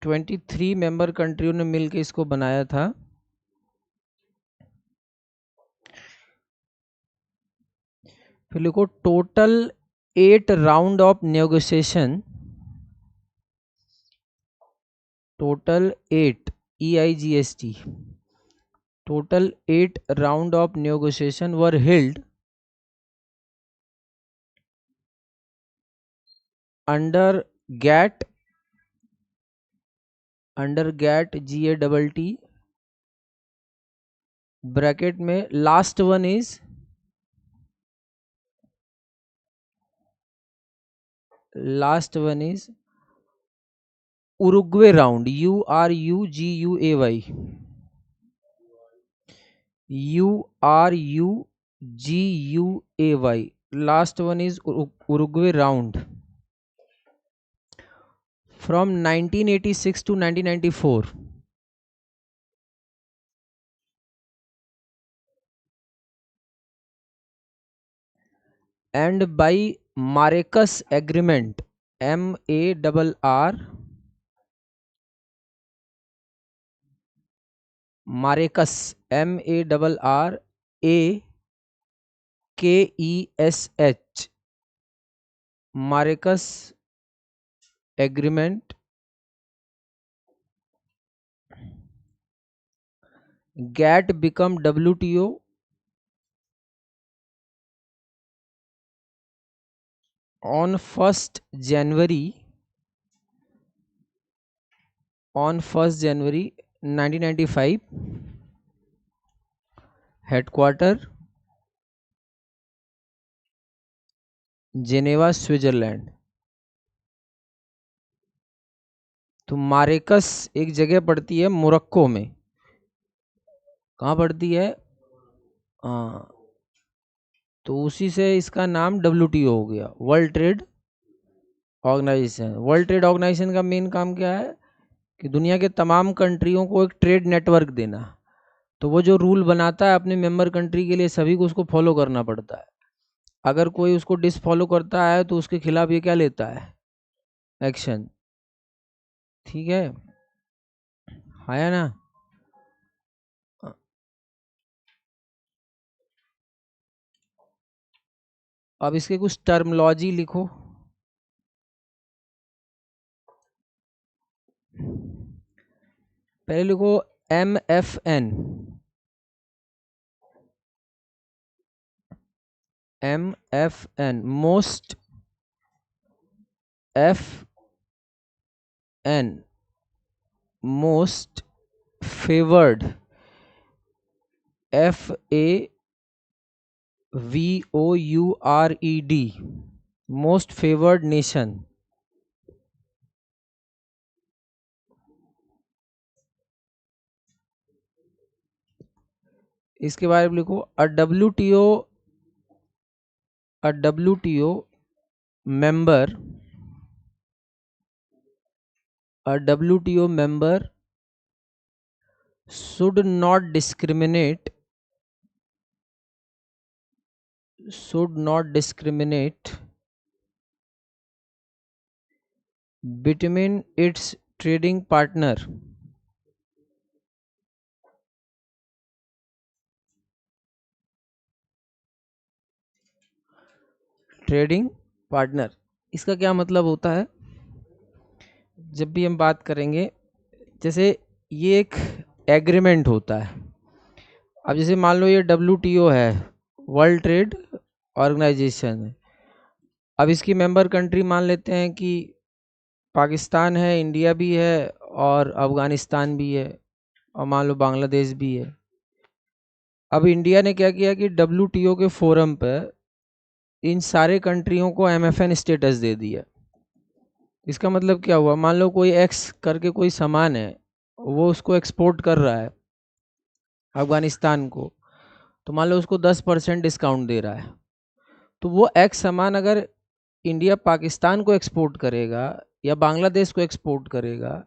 23 मेंबर कंट्रियों ने मिलके इसको बनाया था। फिर लिखो total 8 round of negotiation, total 8, EIGST, total 8 round of negotiation were held under GATT, GATT bracket में last one is Uruguay round, URUGUAY, URUGUAY, last one is Uruguay round, from 1986 to 1994। and by Marrakesh Agreement, MARR, Marrakesh, MARRAKESH, Marrakesh agreement GATT become WTO on 1st January 1995, headquarter Geneva, Switzerland. तो Marrakesh एक जगह पड़ती है Morocco में। कहाँ पड़ती है? हाँ, तो उसी से इसका नाम WTO हो गया, world trade organisation. World trade organisation का मेन काम क्या है कि दुनिया के तमाम कंट्रियों को एक ट्रेड नेटवर्क देना। तो वो जो रूल बनाता है अपने मेंबर कंट्री के लिए, सभी को उसको फॉलो करना पड़ता है। अगर कोई उसको डिसफॉलो करता है तो उसके खिलाफ ये क्या लेता है? एक्शन। ठीक है, आया ना? अब इसके कुछ टर्मिनोलॉजी लिखो। पहले लिखो MFN। MFN most FN most favoured, FAVOURED, most favoured nation. इसके बारे में लिखो अ WTO member, a WTO member should not discriminate between its trading partner, इसका क्या मतलब होता है? जब भी हम बात करेंगे, जैसे ये एक एग्रीमेंट होता है। अब जैसे मान लो ये WTO है, वर्ल्ड ट्रेड ऑर्गेनाइजेशन है। अब इसकी मेंबर कंट्री मान लेते हैं कि पाकिस्तान है, इंडिया भी है और अफगानिस्तान भी है, और मान लो बांग्लादेश भी है। अब इंडिया ने क्या किया कि WTO के फोरम पर इन सारे कंट्रियों को MFN स्टेटस दे दिया। इसका मतलब क्या हुआ? मान लो कोई एक्स करके कोई सामान है, वो उसको एक्सपोर्ट कर रहा है अफगानिस्तान को, तो मान लो उसको 10% डिस्काउंट दे रहा है। तो वो एक्स सामान अगर इंडिया पाकिस्तान को एक्सपोर्ट करेगा या बांग्लादेश को एक्सपोर्ट करेगा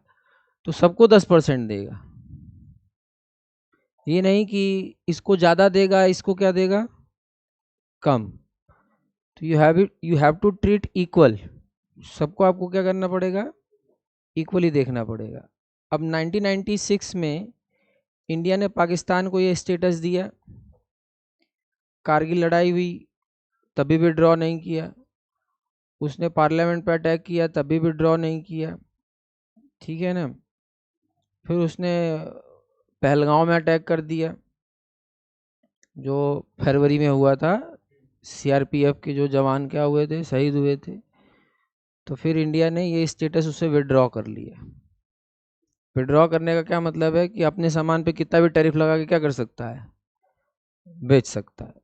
तो सबको 10% देगा। ये नहीं कि इसको ज़्यादा देगा, इसको क्या देगा? कम। तो you have to treat equal. सबको आपको क्या करना पड़ेगा? इक्वली देखना पड़ेगा। अब 1996 में इंडिया ने पाकिस्तान को ये स्टेटस दिया, कारगिल लड़ाई हुई तभी विड्रॉ नहीं किया, उसने पार्लियामेंट पर अटैक किया तभी विड्रॉ नहीं किया, ठीक है ना। फिर उसने पहलगांव में अटैक कर दिया जो फरवरी में हुआ था, CRPF के जो जवान क्या हुए थे, शहीद हुए थे। तो फिर इंडिया ने ये स्टेटस उसे विड्रॉ कर लिया। विड्रॉ करने का क्या मतलब है कि अपने सामान पे कितना भी टैरिफ लगा के क्या कर सकता है? बेच सकता है।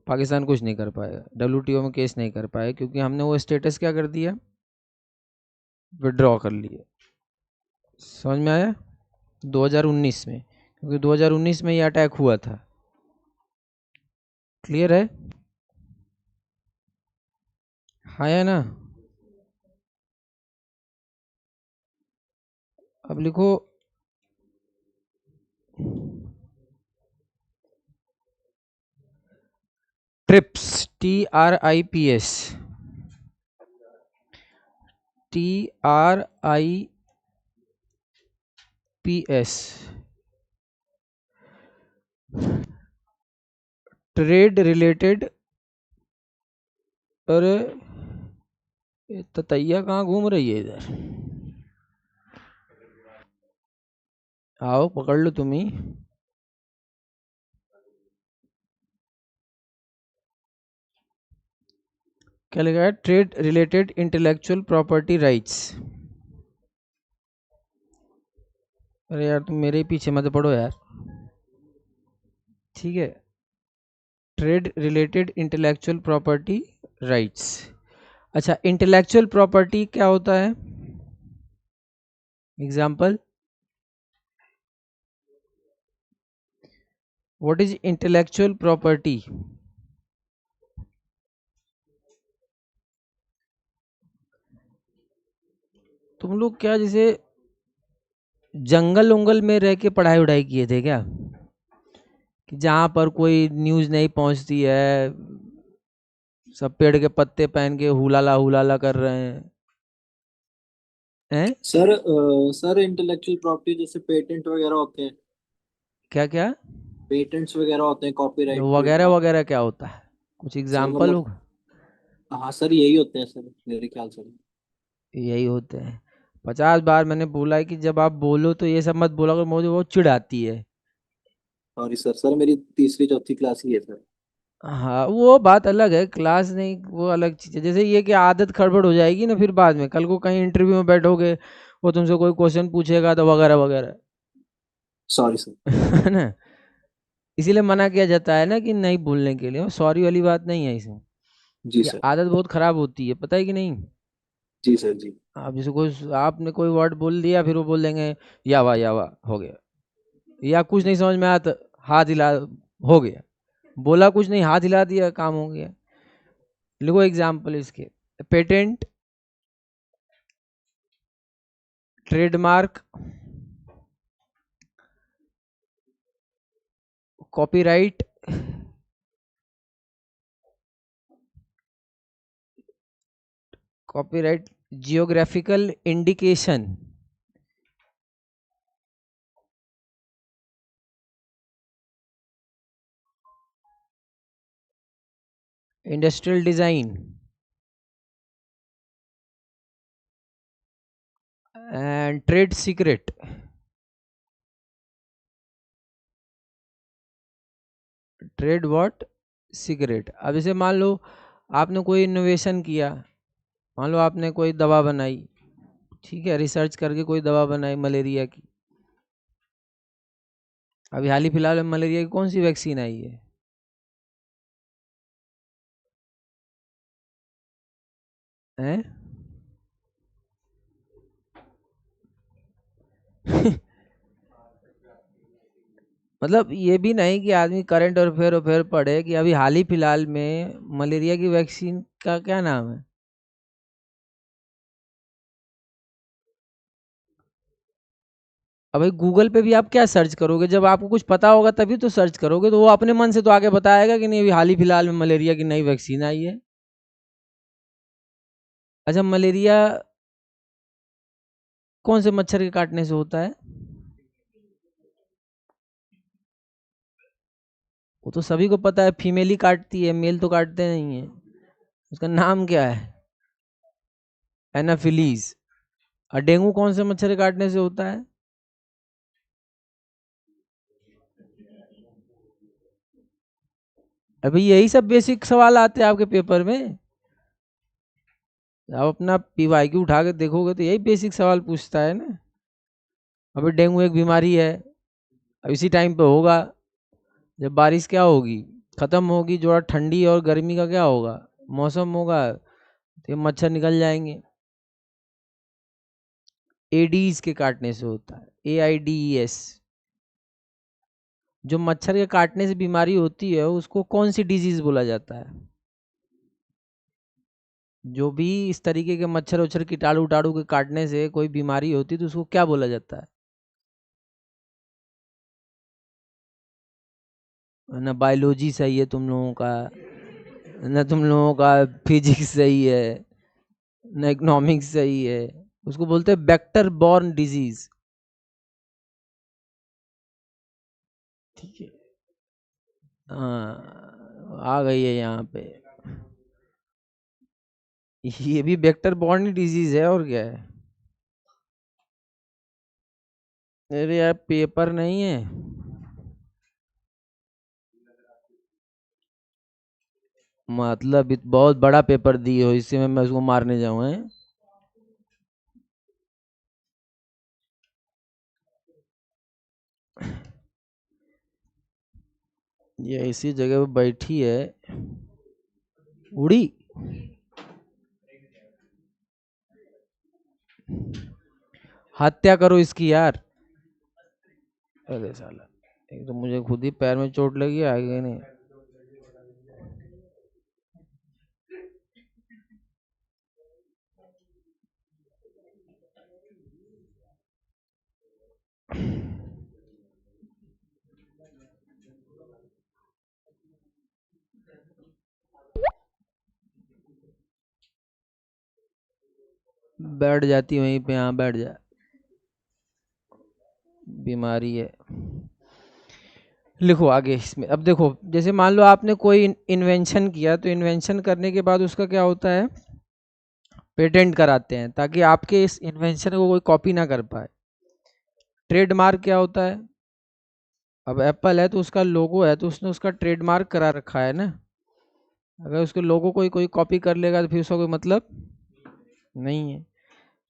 पाकिस्तान कुछ नहीं कर पाएगा, WTO में केस नहीं कर पाएगा, क्योंकि हमने वो स्टेटस क्या कर दिया? विड्रॉ कर लिया। समझ में आया? 2019 में, क्योंकि 2019 में ये अटैक हुआ था। क्लियर है? हाँ या ना? अब लिखो trips, TRIPS, TRIPS trade related, अरे ये ततैया कहाँ घूम रही है इधर, आओ पकड़ लो तुम ही। क्या लिखा है? Trade related intellectual property rights. अरे यार तुम मेरे ही पीछे मत पड़ो यार, ठीक है। Trade related intellectual property rights. अच्छा, इंटेलेक्चुअल प्रॉपर्टी क्या होता है? Example, what is intellectual property? तुम लोग क्या जैसे जंगल उंगल में रह के पढ़ाई उढ़ाई किए थे क्या, कि जहाँ पर कोई न्यूज़ नहीं पहुँचती है, सब पेड़ के पत्ते पहन के हुलाला हुलाला कर रहे हैं? सर इंटेलेक्चुअल प्रॉपर्टी जैसे पेटेंट वगैरह होते हैं। क्या क्या? पेटेंट्स वगैरह होते हैं, कॉपीराइट वगैरह ट्रेडमार्क। वगैरह क्या होता है? कुछ सर एग्जाम्पल मतलब, हो? हाँ सर यही होते हैं सर, मेरे ख्याल से। यही होते हैं। 50 बार मैंने बोला है कि जब आप बोलो तो ये सब मत बोला करो, मुझे बहुत चिढ़ आती है। सॉरी सर, सर मेरी तीसरी चौथी क्लास ही है सर। हाँ वो बात अलग है, क्लास नहीं, वो अलग चीज़ है। जैसे ये कि आदत खड़बड़ हो जाएगी ना, फिर बाद में कल को कहीं इंटरव्यू में बैठोगे, वो तुमसे कोई क्वेश्चन पूछेगा तो वगैरह वगैरह। Sorry sir. है ना? इसीलिए मना किया जाता है ना कि नहीं बोलने के लिए, सॉरी वाली बात नहीं है इसमें। जी ये सर। आदत बहुत खराब होती है, पता है कि नहीं? जी सर जी। आप जैसे कोई, आपने कोई वर्ड बोल दिया, फिर वो बोल देंगे या वाह हो गया, या कुछ नहीं समझ में आया तो हाथ हिला, हो गया। बोला कुछ नहीं, हाथ हिला दिया, काम हो गया। लिखो एग्जाम्पल इसके, patent, trademark, copyright, copyright, geographical indication, industrial design and trade secret. Trade what? Secret. अब जैसे मान लो आपने कोई इनोवेशन किया, मान लो आपने कोई दवा बनाई, ठीक है, रिसर्च करके कोई दवा बनाई मलेरिया की। अभी हाल ही फिलहाल में मलेरिया की कौन सी वैक्सीन आई है? हैं? मतलब ये भी नहीं कि आदमी करंट अफेयर पढ़े कि अभी हाल ही फिलहाल में मलेरिया की वैक्सीन का क्या नाम है। अब भाई गूगल पे भी आप क्या सर्च करोगे, जब आपको कुछ पता होगा तभी तो सर्च करोगे, तो वो अपने मन से तो आगे बताएगा कि नहीं अभी हाल ही फिलहाल में मलेरिया की नई वैक्सीन आई है। अच्छा, मलेरिया कौन से मच्छर के काटने से होता है? वो तो सभी को पता है, फीमेल ही काटती है, मेल तो काटते नहीं है। उसका नाम क्या है? एनाफिलीज। और डेंगू कौन से मच्छर के काटने से होता है? अभी यही सब बेसिक सवाल आते हैं आपके पेपर में। आप अपना पीवाईक्यू उठा के देखोगे तो यही बेसिक सवाल पूछता है ना। अभी डेंगू एक बीमारी है, अब इसी टाइम पे होगा जब बारिश क्या होगी, खत्म होगी, जो ठंडी और गर्मी का क्या होगा, मौसम होगा, तो ये मच्छर निकल जाएंगे। एडीज के काटने से होता है, AIDS। जो मच्छर के काटने से बीमारी होती है उसको कौन सी डिजीज बोला जाता है? जो भी इस तरीके के मच्छर उच्छर कीटाणु उटाणु के काटने से कोई बीमारी होती है तो उसको क्या बोला जाता है? ना बायोलॉजी सही है तुम लोगों का, ना तुम लोगों का फिजिक्स सही है, ना इकोनॉमिक्स सही है। उसको बोलते हैं वेक्टर बॉर्न डिजीज। ठीक है, हाँ। आ गई है यहाँ पे। ये भी वेक्टर बॉर्न डिजीज है और क्या है। अरे यार पेपर नहीं है, मतलब बहुत बड़ा पेपर दिए हो, इससे मैं उसको मारने जाऊँ है। ये इसी जगह पे बैठी है, उड़ी। हत्या करो इसकी यार। अरे साला, एक तो मुझे खुद ही पैर में चोट लगी, आगे नहीं। बैठ जाती वहीं पे, हाँ बैठ जा। बीमारी है। लिखो आगे इसमें। अब देखो, जैसे मान लो आपने कोई इन्वेंशन किया, तो इन्वेंशन करने के बाद उसका क्या होता है, पेटेंट कराते हैं, ताकि आपके इस इन्वेंशन को कोई कॉपी ना कर पाए। ट्रेडमार्क क्या होता है, अब एप्पल है तो उसका लोगो है, तो उसने उसका ट्रेडमार्क करा रखा है ना। अगर उसके लोगो कोई कोई कॉपी कर लेगा तो फिर उसका कोई मतलब नहीं है।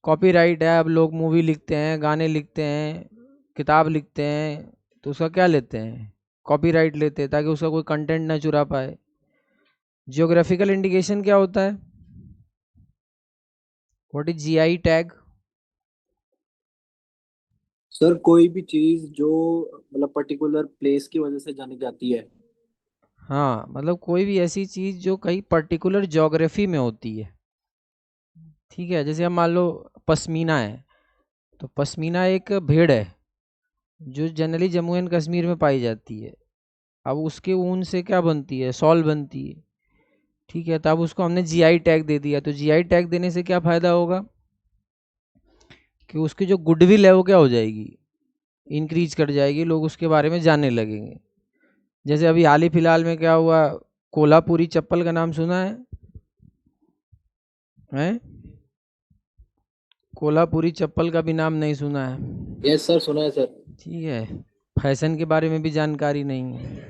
कॉपीराइट है, अब लोग मूवी लिखते हैं, गाने लिखते हैं, किताब लिखते हैं, तो उसका क्या लेते हैं, कॉपीराइट लेते हैं, ताकि उसका कोई कंटेंट ना चुरा पाए। जियोग्राफिकल इंडिकेशन क्या होता है, what is GI tag. Sir कोई भी चीज जो मतलब पर्टिकुलर प्लेस की वजह से जानी जाती है। हाँ, मतलब कोई भी ऐसी चीज़ जो कहीं पर्टिकुलर ज्योग्राफी में होती है। ठीक है, जैसे हम मान लो पश्मीना है, तो पश्मीना एक भेड़ है जो जनरली जम्मू एंड कश्मीर में पाई जाती है। अब उसके ऊन से क्या बनती है, सॉल बनती है। ठीक है, तो अब उसको हमने जीआई टैग दे दिया, तो जीआई टैग देने से क्या फ़ायदा होगा कि उसकी जो गुडविल है वो क्या हो जाएगी, इंक्रीज कर जाएगी, लोग उसके बारे में जानने लगेंगे। जैसे अभी हाल ही फिलहाल में क्या हुआ, कोल्हापुरी चप्पल का नाम सुना है, हैं? कोल्हापुरी चप्पल का भी नाम नहीं सुना है। यस सर, सुना है सर। ठीक है, फैशन के बारे में भी जानकारी नहीं है।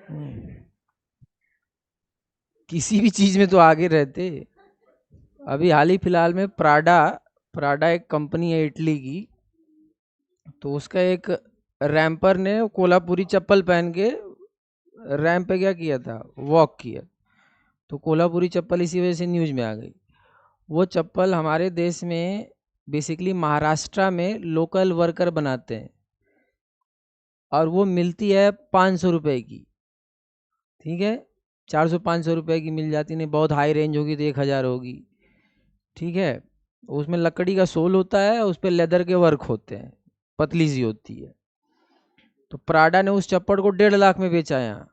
हम्म, किसी भी चीज़ में तो आगे रहते। अभी हाल ही फिलहाल में प्राडा, प्राडा एक कंपनी है इटली की, तो उसका एक रैंपर ने कोल्हापुरी चप्पल पहन के रैंप पे क्या किया था, वॉक किया। तो कोल्हापुरी चप्पल इसी वजह से न्यूज़ में आ गई। वो चप्पल हमारे देश में बेसिकली महाराष्ट्र में लोकल वर्कर बनाते हैं, और वो मिलती है 500 रुपये की। ठीक है, 400-500 रुपये की मिल जाती, नहीं बहुत हाई रेंज होगी तो 1000 होगी। ठीक है, उसमें लकड़ी का सोल होता है, उस पर लेदर के वर्क होते हैं, पतली सी होती है। तो प्राडा ने उस चप्पल को 1.5 लाख में बेचा यहाँ।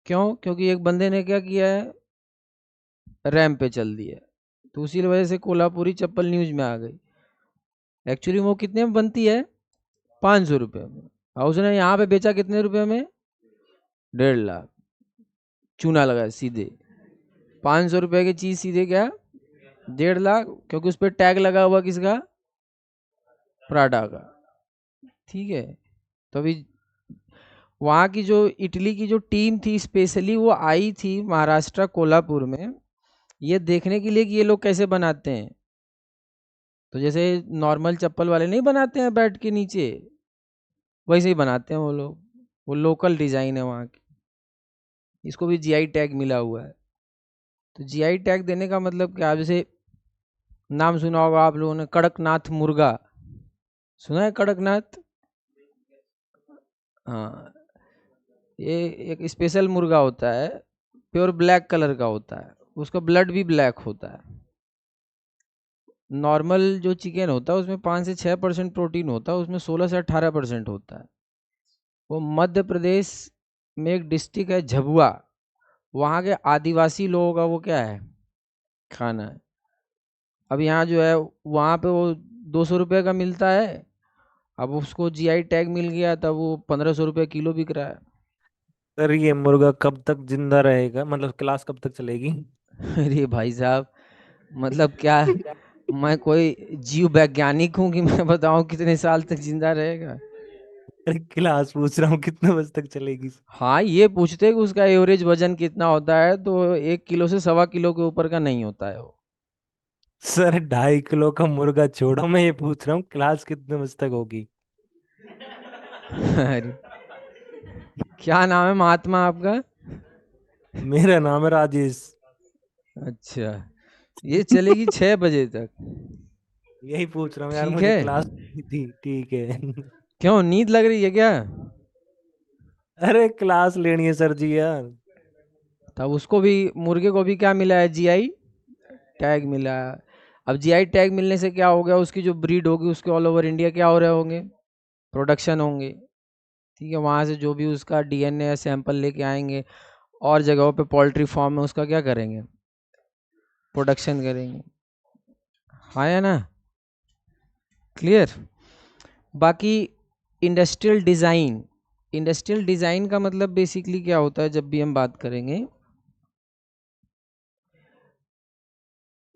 क्यों? क्योंकि एक बंदे ने क्या किया है, रैम पे चल दिया। तो उसी वजह से कोल्हापुरी चप्पल न्यूज में आ गई। एक्चुअली वो कितने में बनती है, 500 रुपये में, और उसने यहाँ पे बेचा कितने रुपए में, 1.5 लाख। चूना लगा सीधे, 500 रुपये की चीज सीधे क्या, 1.5 लाख, क्योंकि उस पर टैग लगा हुआ किसका, प्राडा का। ठीक है, तो अभी वहाँ की जो इटली की जो टीम थी स्पेशली, वो आई थी महाराष्ट्र कोल्हापुर में ये देखने के लिए कि ये लोग कैसे बनाते हैं। तो जैसे नॉर्मल चप्पल वाले नहीं बनाते हैं बैठ के नीचे, वैसे ही बनाते हैं वो लोग। वो लोकल डिजाइन है वहाँ की, इसको भी जीआई टैग मिला हुआ है। तो जीआई टैग देने का मतलब क्या, जैसे नाम सुना होगा आप लोगों ने, कड़कनाथ मुर्गा, सुना है कड़कनाथ। हाँ, ये एक स्पेशल मुर्गा होता है, प्योर ब्लैक कलर का होता है, उसका ब्लड भी ब्लैक होता है। नॉर्मल जो चिकन होता है उसमें 5 से 6% प्रोटीन होता है, उसमें 16 से 18% होता है। वो मध्य प्रदेश में एक डिस्ट्रिक्ट है झबुआ, वहाँ के आदिवासी लोगों का वो क्या है, खाना है। अब यहाँ जो है वहाँ पे वो 200 रुपये का मिलता है, अब उसको जीआई टैग मिल गया तब वो 1500 रुपये किलो बिक रहा है। सर ये मुर्गा कब तक जिंदा रहेगा, मतलब क्लास कब तक चलेगी? अरे भाई साहब, मतलब क्या, मैं कोई जीव वैज्ञानिक हूँ कि मैं बताऊं कितने साल तक जिंदा रहेगा? अरे क्लास पूछ रहा हूँ कितने बजे तक चलेगी। हाँ, ये पूछते हैं कि उसका एवरेज वजन कितना होता है, तो 1 किलो से 1.25 किलो के ऊपर का नहीं होता है वो। सर 2.5 किलो का मुर्गा छोड़ो, मैं ये पूछ रहा हूँ क्लास कितने बजे तक होगी। अरे, क्या नाम है महात्मा आपका? मेरा नाम है राजेश। अच्छा, ये चलेगी 6 बजे तक। यही पूछ रहा हूँ यार, ठीक मुझे है। क्लास थी, ठीक है। क्यों, नींद लग रही है क्या? अरे क्लास लेनी है सर जी यार। तब उसको भी, मुर्गे को भी क्या मिला है, जीआई टैग मिला है। अब जीआई टैग मिलने से क्या हो गया, उसकी जो ब्रीड होगी उसके ऑल ओवर इंडिया क्या हो रहे होंगे, प्रोडक्शन होंगे। ठीक है, वहाँ से जो भी उसका डीएनए या सैंपल लेके आएंगे और जगहों पे पोल्ट्री फार्म में उसका क्या करेंगे, प्रोडक्शन करेंगे। हाँ या ना? क्लियर? बाकी इंडस्ट्रियल डिज़ाइन, इंडस्ट्रियल डिज़ाइन का मतलब बेसिकली क्या होता है, जब भी हम बात करेंगे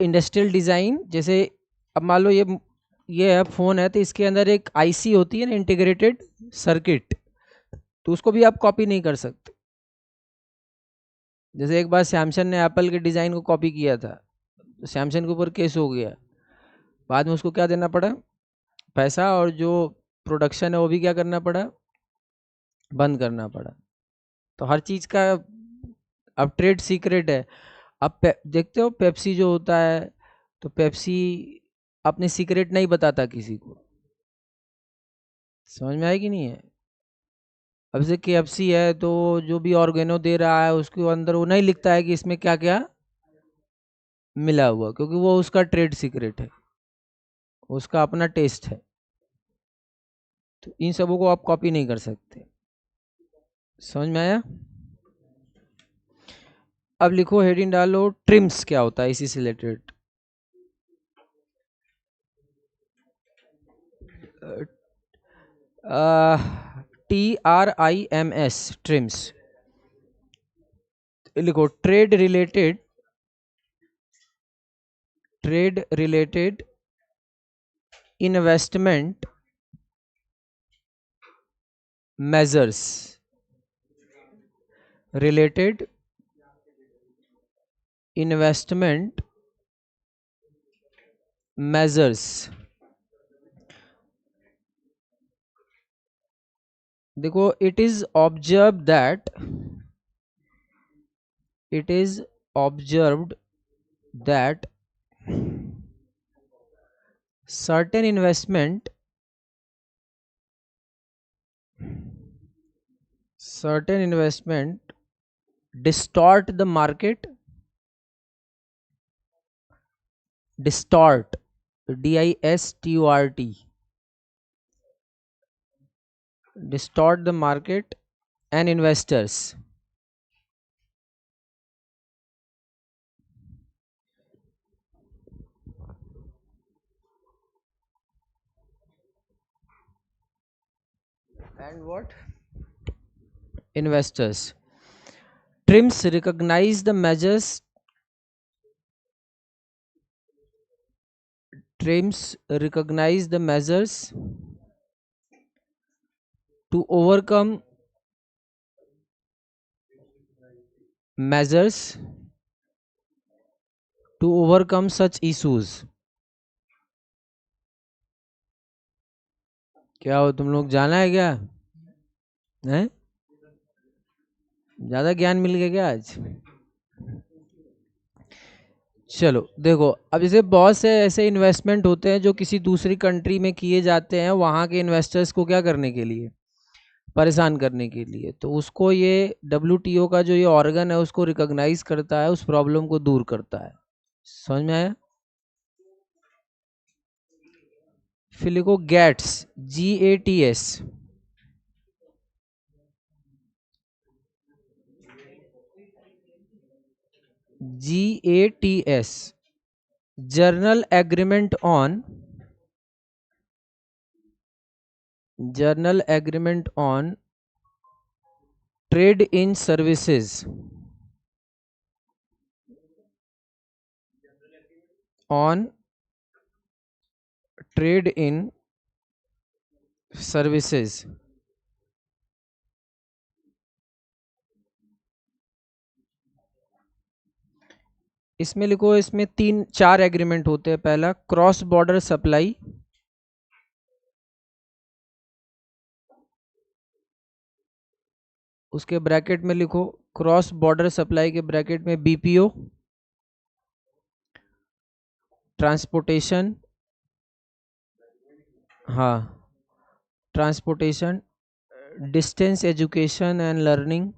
इंडस्ट्रियल डिज़ाइन, जैसे अब मान लो ये है फ़ोन है, तो इसके अंदर एक आईसी होती है ना, इंटीग्रेटेड सर्किट, तो उसको भी आप कॉपी नहीं कर सकते। जैसे एक बार सैमसंग ने एप्पल के डिज़ाइन को कॉपी किया था, तो सैमसंग के ऊपर केस हो गया, बाद में उसको क्या देना पड़ा, पैसा, और जो प्रोडक्शन है वो भी क्या करना पड़ा, बंद करना पड़ा। तो हर चीज़ का अब ट्रेड सीक्रेट है। अब देखते हो पेप्सी जो होता है, तो पेप्सी अपने सीक्रेट नहीं बताता किसी को। समझ में आएगी नहीं है? अब जैसे केएफसी है, तो जो भी ऑर्गेनो दे रहा है उसके अंदर वो नहीं लिखता है कि इसमें क्या क्या मिला हुआ, क्योंकि वो उसका ट्रेड सीक्रेट है, उसका अपना टेस्ट है। तो इन सबों को आप कॉपी नहीं कर सकते। समझ में आया? अब लिखो, हेडिंग डालो, ट्रिम्स क्या होता है इसी से रिलेटेड। TRIMS, ट्रिम्स। लिखो, trade related investment measures, related investment measures. देखो, it is observed that certain investment distort the market, distort, DISTORT, distort the market and investors. And what? Investors. TRIMS recognize the measures. TRIMS recognize the measures to overcome measures to overcome such issues. क्या हो, तुम लोग जाना है क्या? हैं? ज्यादा ज्ञान मिल गया क्या आज? चलो देखो, अब जैसे बहुत से ऐसे इन्वेस्टमेंट होते हैं जो किसी दूसरी कंट्री में किए जाते हैं, वहाँ के इन्वेस्टर्स को क्या करने के लिए, परेशान करने के लिए। तो उसको ये WTO का जो ये ऑर्गन है उसको रिकॉग्नाइज करता है, उस प्रॉब्लम को दूर करता है। समझ में आया? फिर लिखो gets, GATS, GATS, journal agreement on trade in services on trade in services, इसमें लिखो, इसमें 3-4 एग्रीमेंट होते हैं। पहला क्रॉस बॉर्डर सप्लाई, उसके ब्रैकेट में लिखो क्रॉस बॉर्डर सप्लाई के ब्रैकेट में बीपीओ, ट्रांसपोर्टेशन, हाँ transportation, distance education and learning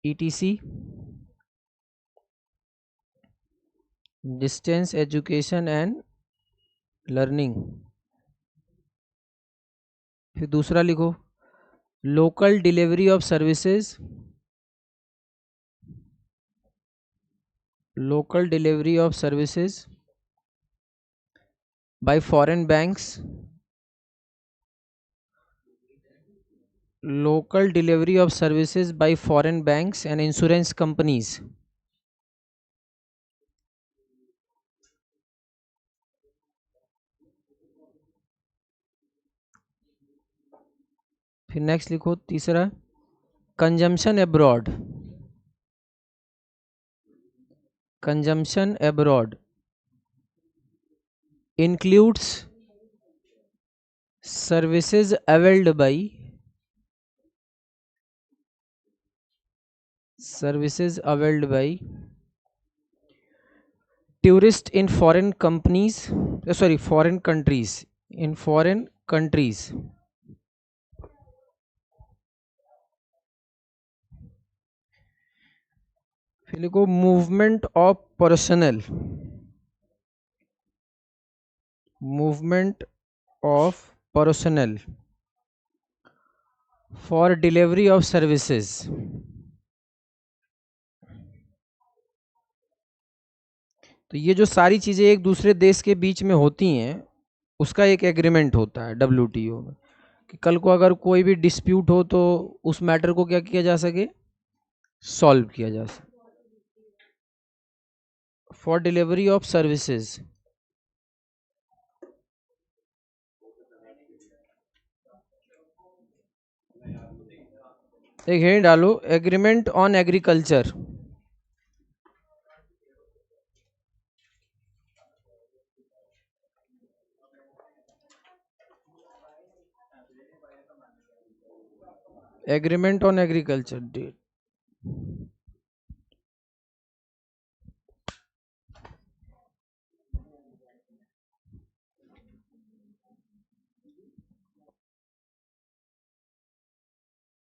etc, distance education and learning. फिर दूसरा लिखो local delivery of services, local delivery of services by foreign banks, local delivery of services by foreign banks and insurance companies। फिर next लिखो तीसरा consumption abroad, consumption abroad includes services availed by tourists in foreign companies, foreign countries, in foreign countries। फिर लिखो movement of personal, movement of personal for delivery of services. तो ये जो सारी चीजें एक दूसरे देश के बीच में होती हैं उसका एक एग्रीमेंट होता है डब्ल्यूटीओ में, कि कल को अगर कोई भी डिस्प्यूट हो तो उस मैटर को क्या किया जा सके, सॉल्व किया जा सके। फॉर डिलीवरी ऑफ सर्विसेज, एक हेड डालो agreement on agriculture, agreement on agriculture date.